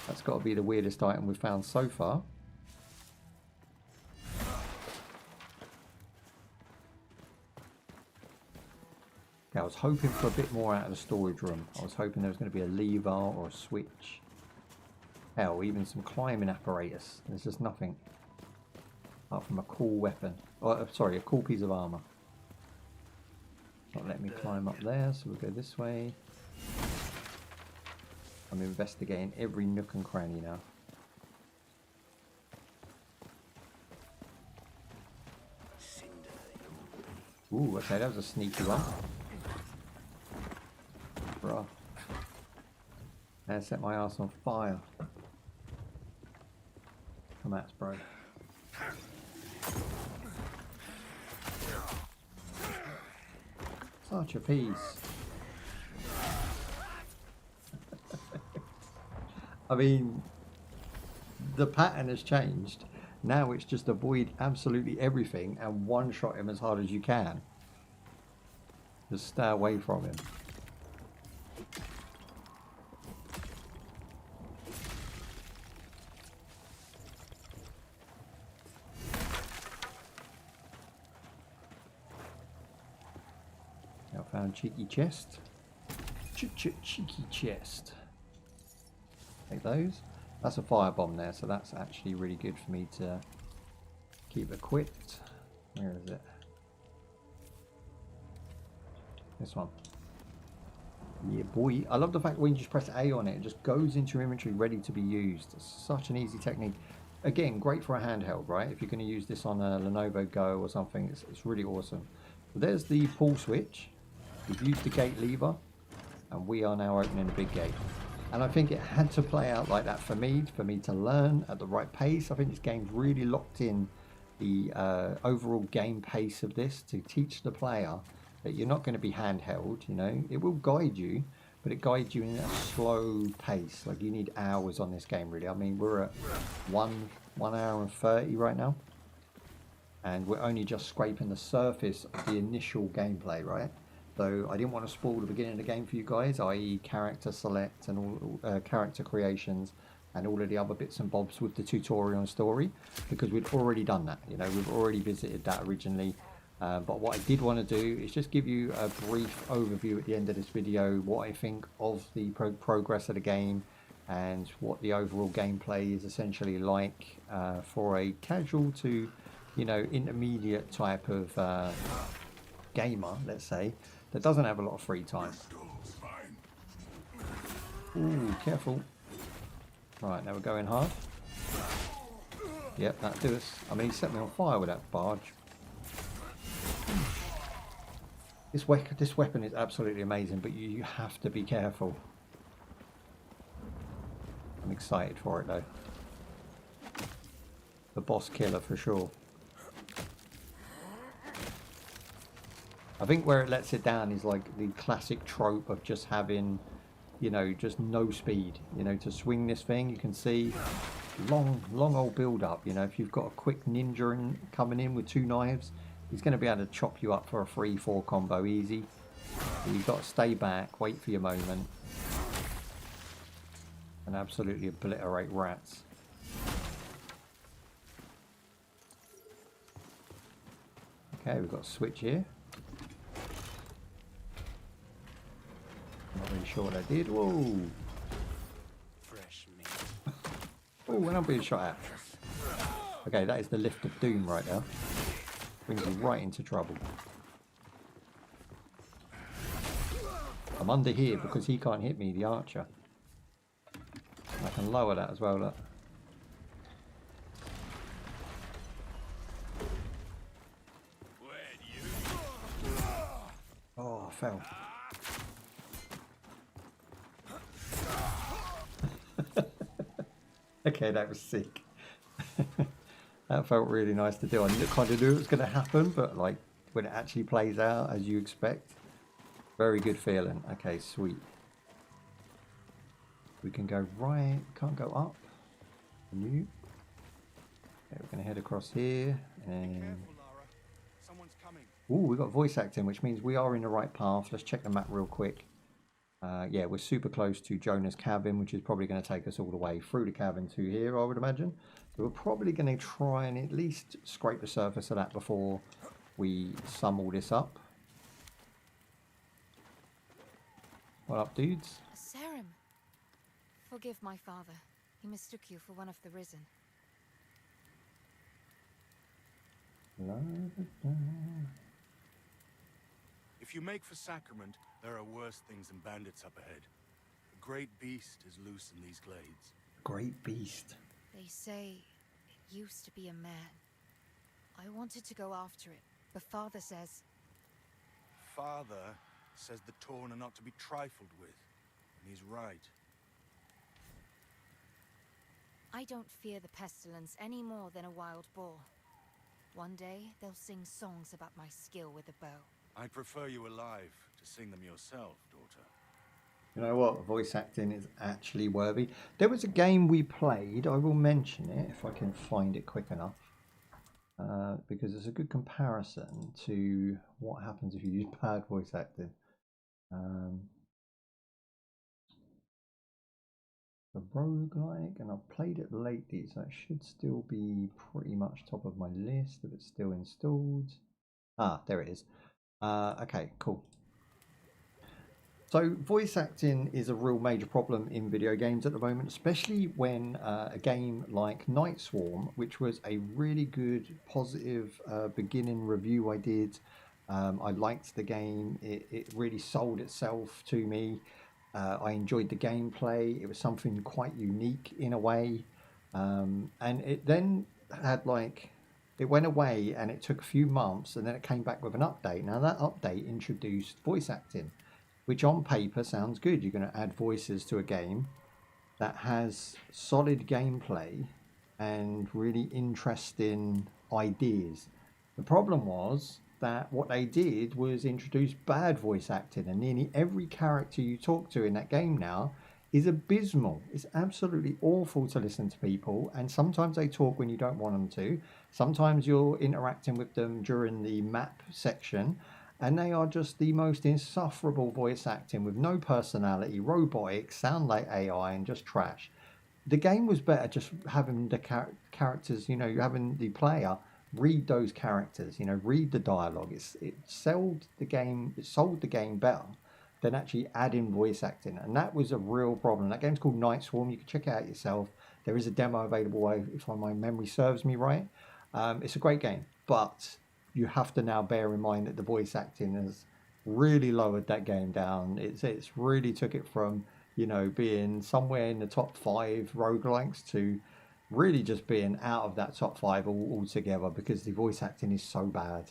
That's got to be the weirdest item we've found so far. Okay, I was hoping for a bit more out of the storage room. I was hoping there was going to be a lever or a switch. Hell, even some climbing apparatus. There's just nothing. Apart from a cool weapon. Oh, sorry, a cool piece of armour. Not let me climb up there, so we'll go this way. I'm investigating every nook and cranny now. Ooh, okay, that was a sneaky one. Bruh. And set my ass on fire. Come at us, bro. Such a piece. I mean, the pattern has changed. Now it's just avoid absolutely everything and one-shot him as hard as you can. Just stay away from him. I found cheeky chest. Cheeky chest. Take those. That's a firebomb there, so that's actually really good for me to keep equipped. Where is it? This one. Yeah, boy. I love the fact when you just press A on it, it just goes into your inventory ready to be used. It's such an easy technique. Again, great for a handheld, right? If you're going to use this on a Lenovo Go or something, it's really awesome. But there's the pull switch. We've used the gate lever, and we are now opening the big gate. And I think it had to play out like that for me to learn at the right pace. I think this game's really locked in the overall game pace of this to teach the player that you're not going to be handheld, you know. It will guide you, but it guides you in a slow pace. Like, you need hours on this game, really. I mean, we're at 1 hour and 30 right now. And we're only just scraping the surface of the initial gameplay, right? So I didn't want to spoil the beginning of the game for you guys, i.e. character select and all character creations and all of the other bits and bobs with the tutorial and story, because we'd already done that. You know, we've already visited that originally. But what I did want to do is just give you a brief overview at the end of this video, what I think of the progress of the game and what the overall gameplay is essentially like for a casual to, you know, intermediate type of gamer, let's say, that doesn't have a lot of free time. Ooh, careful. Right, now we're going hard. Yep, that'll do us. I mean, he set me on fire with that barge. This weapon is absolutely amazing, but you have to be careful. I'm excited for it, though. The boss killer for sure. I think where it lets it down is like the classic trope of just having, you know, just no speed. You know, to swing this thing, you can see long old build up. You know, if you've got a quick ninja coming in with 2 knives, he's going to be able to chop you up for a 3-4 combo easy. But you've got to stay back, wait for your moment, and absolutely obliterate rats. Okay, we've got a switch here. Not really sure what I did. Whoa! Fresh meat. Oh, when I'm being shot at. Okay, that is the lift of doom right now. Brings you right into trouble. I'm under here because he can't hit me, the archer. I can lower that as well, look. Oh, I fell. Okay, that was sick. That felt really nice to do. I kind of knew it was going to happen, but like when it actually plays out as you expect, very good feeling. Okay, sweet. We can go right, can't go up. New. Okay, we're going to head across here. And ooh, we got voice acting, which means we are in the right path. Let's check the map real quick. Yeah, we're super close to Jonah's cabin, which is probably going to take us all the way through the cabin to here, I would imagine. So we're probably going to try and at least scrape the surface of that before we sum all this up. What up, dudes? Serum. Forgive my father. He mistook you for one of the risen. If you make for sacrament, there are worse things than bandits up ahead. A great beast is loose in these glades. Great beast. They say it used to be a man. I wanted to go after it, but father says... Father says the torn are not to be trifled with, and he's right. I don't fear the pestilence any more than a wild boar. One day, they'll sing songs about my skill with a bow. I'd prefer you alive to sing them yourself, daughter. You know what? Voice acting is actually worthy. There was a game we played. I will mention it if I can find it quick enough. Because it's a good comparison to what happens if you use bad voice acting. The roguelike, and I've played it lately, so it should still be pretty much top of my list if it's still installed. Ah, there it is. Okay, cool. So voice acting is a real major problem in video games at the moment, especially when a game like Night Swarm, which was a really good, positive beginning review I did. I liked the game. It really sold itself to me. I enjoyed the gameplay. It was something quite unique in a way. And it then had like it went away and it took a few months and then it came back with an update. Now that update introduced voice acting, which on paper sounds good. You're going to add voices to a game that has solid gameplay and really interesting ideas. The problem was that what they did was introduce bad voice acting, and nearly every character you talk to in that game now is abysmal. It's absolutely awful to listen to people, and sometimes they talk when you don't want them to. Sometimes you're interacting with them during the map section, and they are just the most insufferable voice acting with no personality, robotic, sound like AI, and just trash. The game was better just having the characters, you know, having the player read those characters, you know, read the dialogue. It sold the game better than actually adding voice acting, and that was a real problem. That game's called Night Swarm. You can check it out yourself. There is a demo available if my memory serves me right. It's a great game, but you have to now bear in mind that the voice acting has really lowered that game down. It's really took it from, you know, being somewhere in the top 5 roguelikes to really just being out of that top 5 altogether because the voice acting is so bad.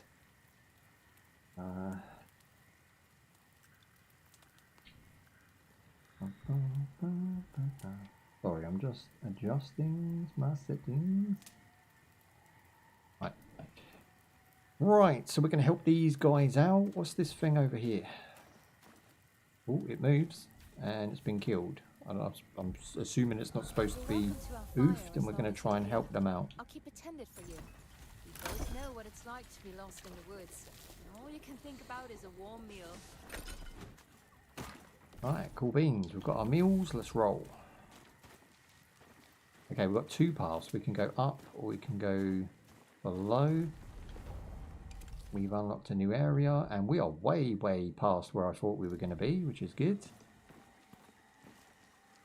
Sorry, I'm just adjusting my settings. Right, so we're going to help these guys out. What's this thing over here? Oh, it moves and it's been killed. I'm assuming it's not supposed to be oofed, and we're going to try and help them out. I'll keep it tended for you. We both know what it's like to be lost in the woods. And all you can think about is a warm meal. Alright, cool beans. We've got our meals. Let's roll. Okay, we've got 2 paths. We can go up or we can go below. We've unlocked a new area and we are way past where I thought we were going to be, which is good.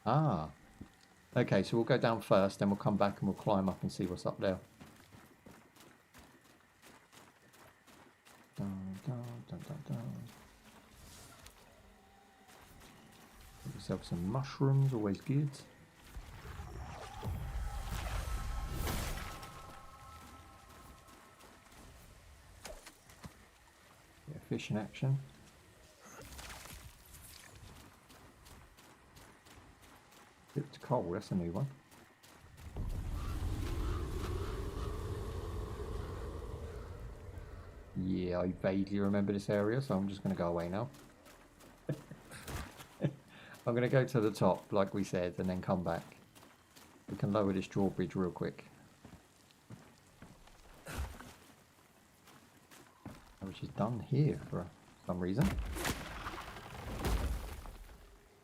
Ah. Okay, so we'll go down first, then we'll come back and we'll climb up and see what's up there. Get yourself some mushrooms, always good. Fish in action. It's cold, that's a new one. Yeah, I vaguely remember this area, so I'm just going to go away now. I'm going to go to the top, like we said, and then come back. We can lower this drawbridge real quick. Which is done here for some reason.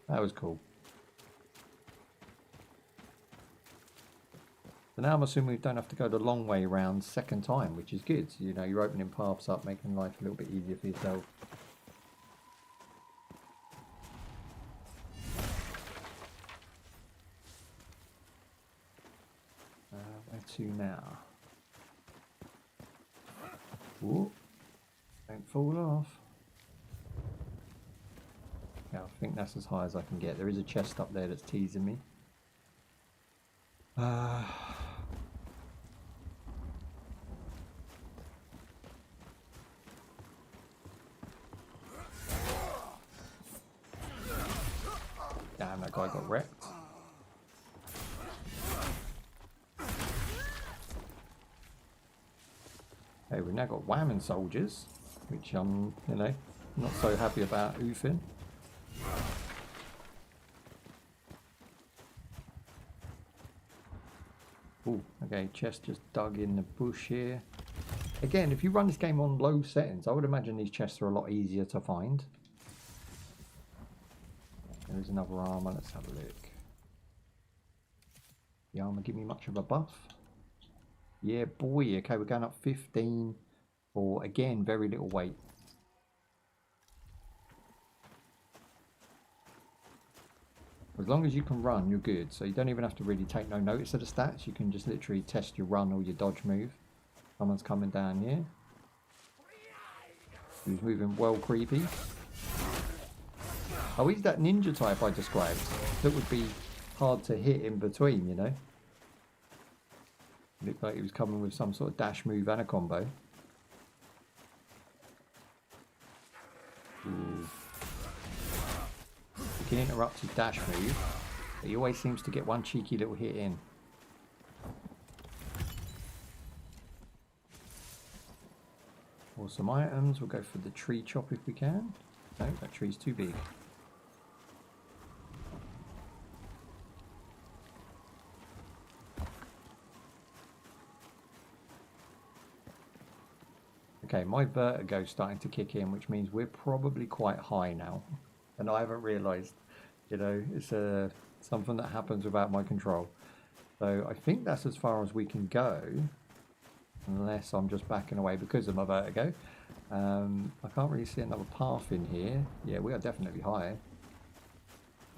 That was cool. So now I'm assuming we don't have to go the long way around second time, which is good. You know, you're opening paths up, making life a little bit easier for yourself. Where to now? Whoop. Don't fall off. Yeah, I think that's as high as I can get. There is a chest up there that's teasing me. Damn, that guy got wrecked. Okay, we've now got whammon soldiers, which I'm, you know, not so happy about oofing. Oh, okay, chest just dug in the bush here. Again, if you run this game on low settings, I would imagine these chests are a lot easier to find. There's another armor, let's have a look. The armor give me much of a buff? Yeah, boy, okay, we're going up 15 for, again, very little weight. As long as you can run, you're good. So you don't even have to really take no notice of the stats. You can just literally test your run or your dodge move. Someone's coming down here. He's moving well creepy. Oh, he's that ninja type I described. That would be hard to hit in between, you know. Looked like he was coming with some sort of dash move and a combo. Ooh. You can interrupt his dash move, but he always seems to get one cheeky little hit in. Awesome items. We'll go for the tree chop if we can. No, that tree's too big. Okay, my vertigo's starting to kick in, which means we're probably quite high now. And I haven't realised, you know, it's something that happens without my control. So I think that's as far as we can go, unless I'm just backing away because of my vertigo. I can't really see another path in here. Yeah, we are definitely high.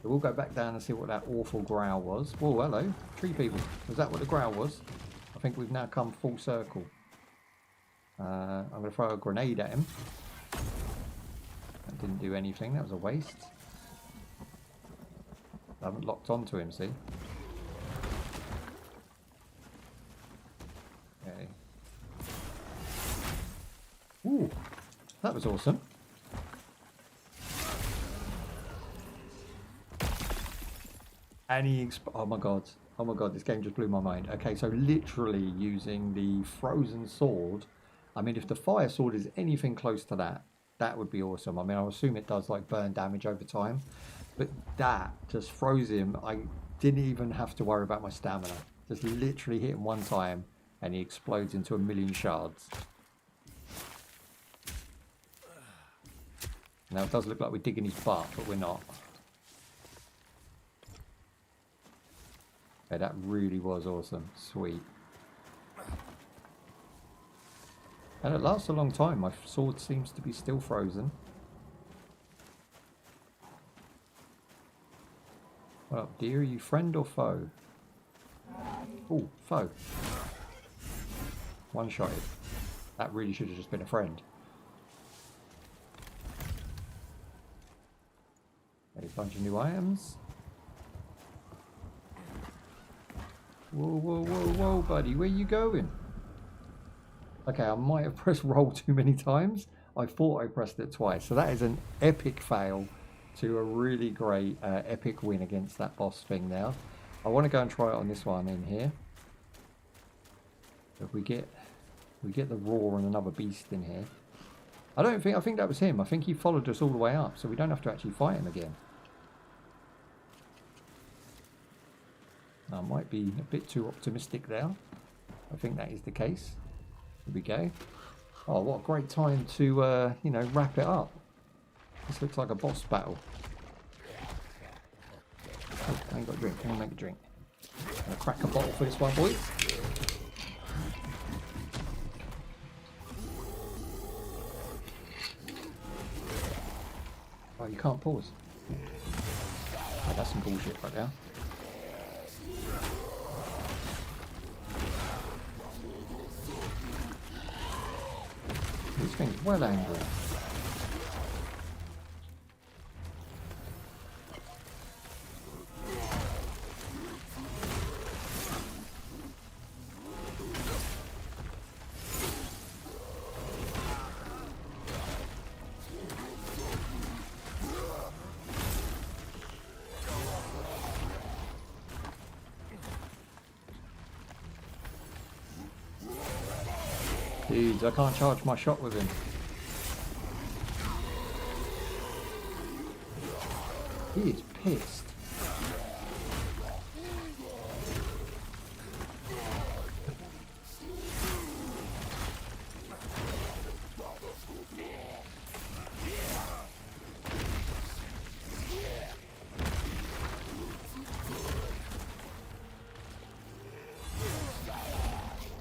So we'll go back down and see what that awful growl was. Oh, hello, tree people. Was that what the growl was? I think we've now come full circle. I'm going to throw a grenade at him. That didn't do anything, that was a waste. I haven't locked onto him, see? Okay. Ooh, that was awesome. And he oh my god, this game just blew my mind. Okay, so literally using the frozen sword. I mean, if the fire sword is anything close to that, that would be awesome. I mean, I assume it does like burn damage over time, but that just froze him. I didn't even have to worry about my stamina. Just literally hit him one time and he explodes into a million shards. Now it does look like we're digging his butt, but we're not. Okay, that really was awesome. Sweet. And it lasts a long time. My sword seems to be still frozen. What up, dear? Are you friend or foe? Oh, foe. One-shotted. That really should have just been a friend. Okay, a bunch of new items. Whoa, whoa, whoa, whoa, buddy. Where you going? Okay, I might have pressed roll too many times. I thought I pressed it twice. So that is an epic fail to a really great epic win against that boss thing now. I want to go and try it on this one in here. If we get the roar and another beast in here. I think that was him. I think he followed us all the way up, so we don't have to actually fight him again. I might be a bit too optimistic there. I think that is the case. Here we go. Oh, what a great time to, you know, wrap it up. This looks like a boss battle. Oh, I ain't got a drink. I'm gonna make a drink. I'm gonna crack a bottle for this one, boys. Oh, you can't pause. Oh, that's some bullshit right there. This thing's well angry. Dudes, I can't charge my shot with him. He is pissed.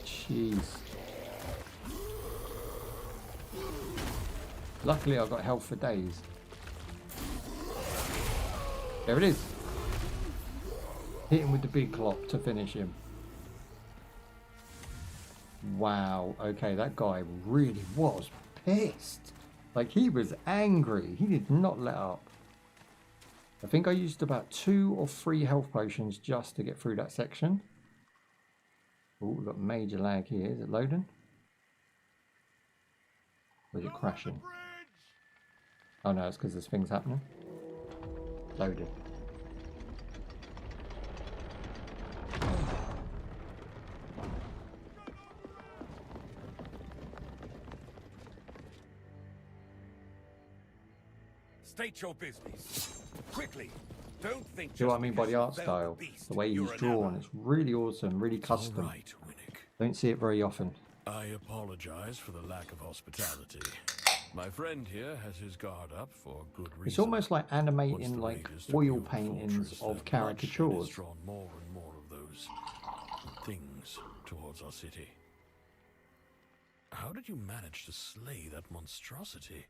Jeez. Luckily I've got health for days. There it is. Hit him with the big clop to finish him. Wow. Okay, that guy really was pissed. Like, he was angry. He did not let up. I think I used about 2 or 3 health potions just to get through that section. Oh, we've got major lag here. Is it loading? Or is it crashing? Oh no, it's because this thing's happening. Loaded. State your business. Quickly. Don't think See what I just mean by the because art you style? felled beast, The way you're he's an drawn. ally. It's really awesome, really All custom. right, Winnick. Don't see it very often. I apologize for the lack of hospitality. My friend here has his guard up for good reason. It's almost like Once animating the like raiders oil took the paintings fortress, of the bloodshed caricatures. has drawn more and more of those things towards our city. How did you manage to slay that monstrosity?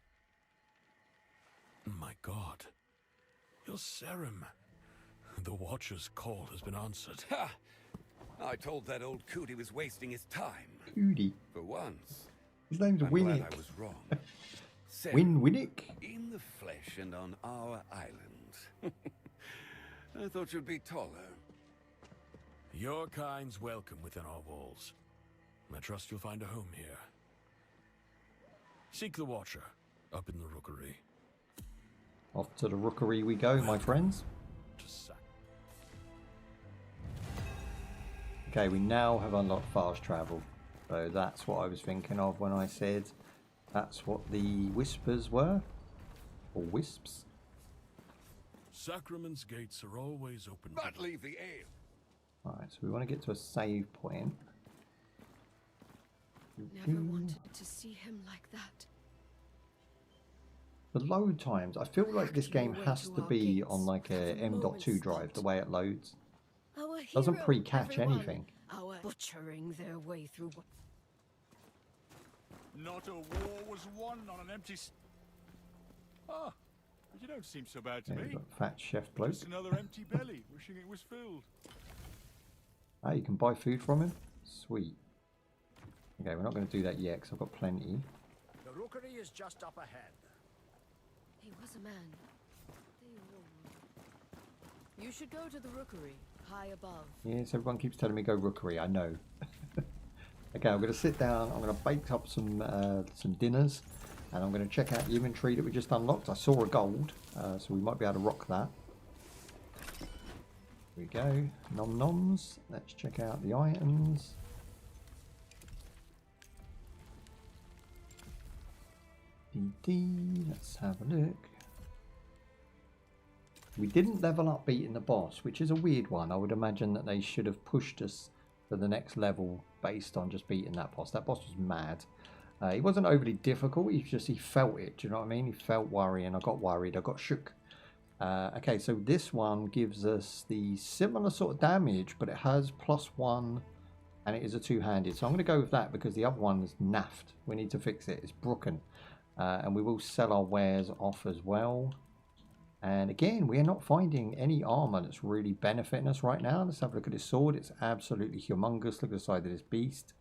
My God. Your serum. The Watcher's call has been answered. Ha! I told that old coot he was wasting his time. Cootie. For once. His name's I'm glad Winnick. I was wrong. Winnick? In the flesh and on our island. I thought you'd be taller. Your kind's welcome within our walls. I trust you'll find a home here. Seek the Watcher, up in the Rookery. Off to the Rookery we go, my friends. To sack. Okay, we now have unlocked fast travel. So that's what I was thinking of when I said that's what the Whispers were. Or Wisps. Sacrament's gates are always open. But leave the ale. Alright, so we want to get to a save point. Never wanted to see him like that. The load times, I feel like this game has to be on like a M.2 drive, the way it loads. Our Doesn't hero, pre-catch everyone. anything. Our butchering their way through. Not a war was won on an empty... Ah, but you don't seem so bad to Yeah, we've me. got Fat Chef Bloke. Just another empty belly, wishing it was filled. Ah, you can buy food from him? Sweet. Okay, we're not going to do that yet because I've got plenty. The rookery is just up ahead. He was a man. They were. You should go to the rookery, high above. Yes, everyone keeps telling me go Rookery, I know. Okay, I'm going to sit down, I'm going to bake up some dinners, and I'm going to check out the inventory that we just unlocked. I saw a gold, so we might be able to rock that. Here we go, nom noms. Let's check out the items. Let's have a look. We didn't level up beating the boss, which is a weird one. I would imagine that they should have pushed us to the next level based on just beating that boss. That boss was mad. He wasn't overly difficult, he felt it, do you know what I mean? He felt worry, and I got worried, I got shook. Okay, so this one gives us the similar sort of damage, but it has +1, and it is a two-handed. So I'm going to go with that because the other one is naffed. We need to fix it, it's broken. And we will sell our wares off as well. And again, we are not finding any armor that's really benefiting us right now. Let's have a look at this sword. It's absolutely humongous. Look at the side of this beast.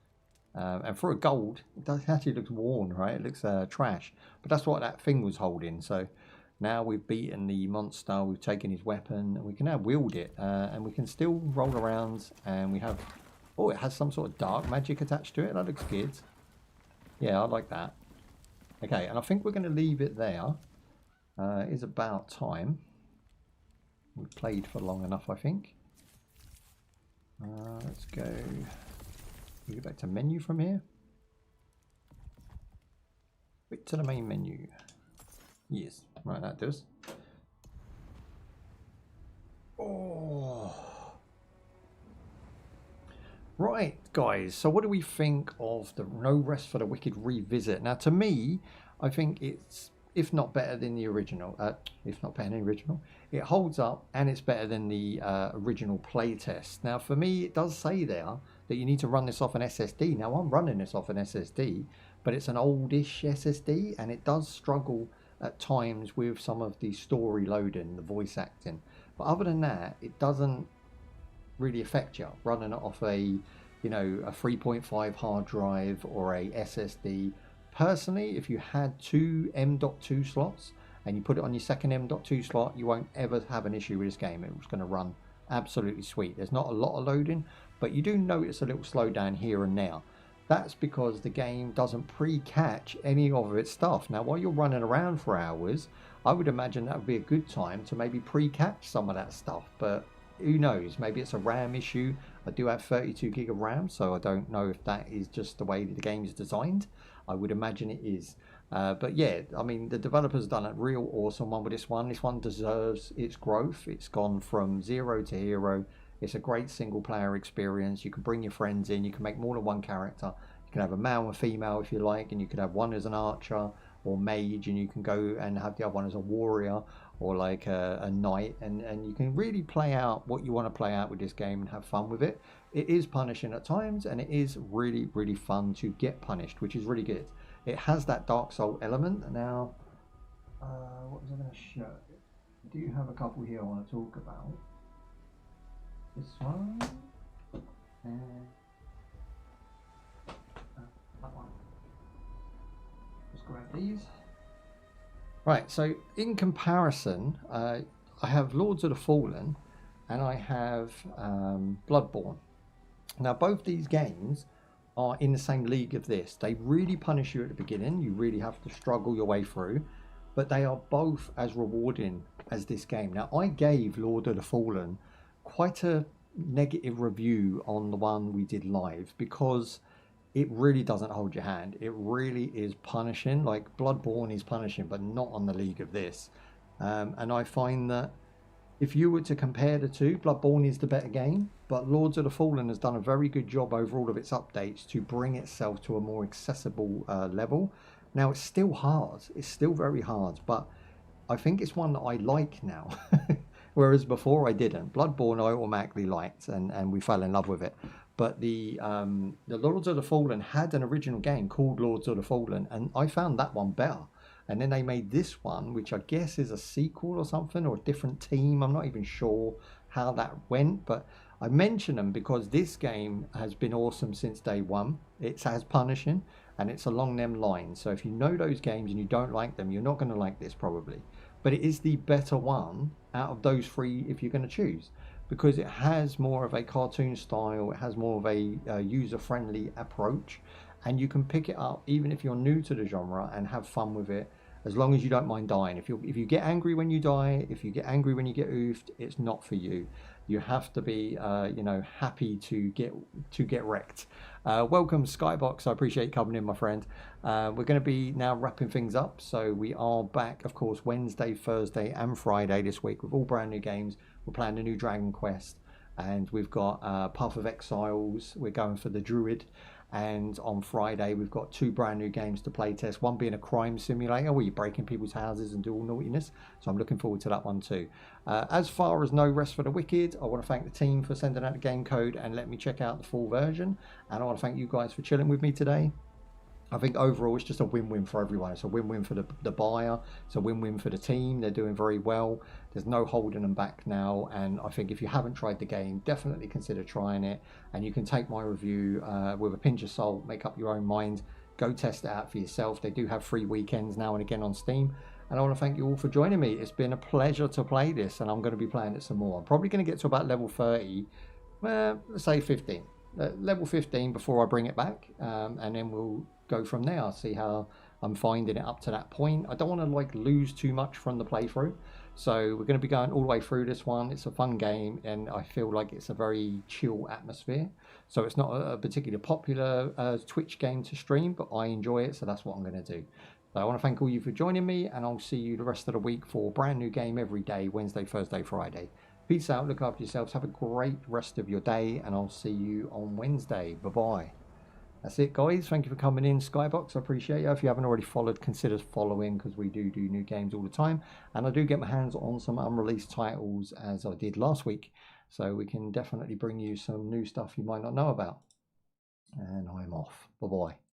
And for a gold, it actually looks worn, right? It looks trash. But that's what that thing was holding. So now we've beaten the monster. We've taken his weapon. And we can now wield it. And we can still roll around. And we have... Oh, it has some sort of dark magic attached to it. That looks good. Yeah, I like that. Okay, and I think we're going to leave it there. It is about time. We've played for long enough, I think. Let's go. We go back to menu from here. Quit to the main menu. Yes, right, that does. Oh. Right, guys, so what do we think of the No Rest for the Wicked revisit? Now, to me, I think it's, if not better than the original, it holds up and it's better than the original playtest. Now, for me, it does say there that you need to run this off an SSD. Now, I'm running this off an SSD, but it's an oldish SSD, and it does struggle at times with some of the story loading, the voice acting. But other than that, it doesn't really affect you running it off a, you know, a 3.5 hard drive or a SSD. Personally, if you had two M.2 slots and you put it on your second M.2 slot, you won't ever have an issue with this game. It's going to run absolutely sweet. There's not a lot of loading, but but you do notice a little slowdown here and now. That's because the game doesn't pre-catch any of its stuff. Now, while you're running around for hours, I would imagine that would be a good time to maybe pre-catch some of that stuff, but who knows? Maybe it's a RAM issue. I do have 32 gig of RAM, so I don't know if that is just the way that the game is designed. I would imagine it is. But yeah, I mean, the developer's done a real awesome one with this one. This one deserves its growth. It's gone from zero to hero. It's a great single player experience. You can bring your friends in. You can make more than one character. You can have a male and female if you like, and you could have one as an archer or mage, and you can go and have the other one as a warrior or like a knight, and you can really play out what you want to play out with this game and have fun with it. It is punishing at times, and it is really, really fun to get punished, which is really good. It has that Dark Soul element. Now, what was I going to show? I do have a couple here I want to talk about. This one, and that one. Just grab these. Right, so in comparison, I have Lords of the Fallen and I have Bloodborne. Now, both these games are in the same league of this. They really punish you at the beginning. You really have to struggle your way through, but they are both as rewarding as this game. Now, I gave Lord of the Fallen quite a negative review on the one we did live because it really doesn't hold your hand. It really is punishing. Like Bloodborne is punishing, but not on the league of this. And I find that if you were to compare the two, Bloodborne is the better game, but Lords of the Fallen has done a very good job over all of its updates to bring itself to a more accessible level. Now, it's still hard. It's still very hard, but I think it's one that I like now. Whereas before I didn't. Bloodborne I automatically liked, and we fell in love with it. But the Lords of the Fallen had an original game called Lords of the Fallen, and I found that one better. And then they made this one, which I guess is a sequel or something, or a different team. I'm not even sure how that went, but I mention them because this game has been awesome since day one. It's as punishing, and it's along them lines. So if you know those games and you don't like them, you're not going to like this probably. But it is the better one out of those three if you're going to choose, because it has more of a cartoon style, it has more of a user-friendly approach, and you can pick it up even if you're new to the genre and have fun with it, as long as you don't mind dying. If you get angry when you die, if you get angry when you get oofed, it's not for you. You have to be happy to get wrecked. Welcome Skybox, I appreciate you coming in, my friend. We're going to be now wrapping things up, so we are back of course Wednesday, Thursday and Friday this week with all brand new games. We're playing the new Dragon Quest, and we've got Path of Exiles. We're going for the Druid, and on Friday we've got two brand new games to play test, one being a crime simulator where you break in people's houses and do all naughtiness, so I'm looking forward to that one too. As far as No Rest for the Wicked, I want to thank the team for sending out the game code and let me check out the full version, and I want to thank you guys for chilling with me today. I think overall it's just a win-win for everyone. It's a win-win for the buyer, it's a win-win for the team. They're doing very well, there's no holding them back now, and I think if you haven't tried the game, definitely consider trying it, and you can take my review with a pinch of salt, make up your own mind, go test it out for yourself. They do have free weekends now and again on Steam, and I want to thank you all for joining me. It's been a pleasure to play this, and I'm going to be playing it some more. I'm probably going to get to about level 30, let's say 15, level 15 before I bring it back, and then we'll go from there. I'll see how I'm finding it up to that point. I don't want to like lose too much from the playthrough, so we're going to be going all the way through this one. It's a fun game, and I feel like it's a very chill atmosphere, so it's not a particularly popular Twitch game to stream, but I enjoy it, so that's what I'm going to do. So I want to thank all you for joining me, and I'll see you the rest of the week for a brand new game every day, Wednesday, Thursday, Friday. Peace out, look after yourselves, have a great rest of your day, and I'll see you on Wednesday. Bye bye. That's it, guys. Thank you for coming in, Skybox. I appreciate you. If you haven't already followed, consider following, because we do new games all the time. And I do get my hands on some unreleased titles, as I did last week. So we can definitely bring you some new stuff you might not know about. And I'm off. Bye-bye.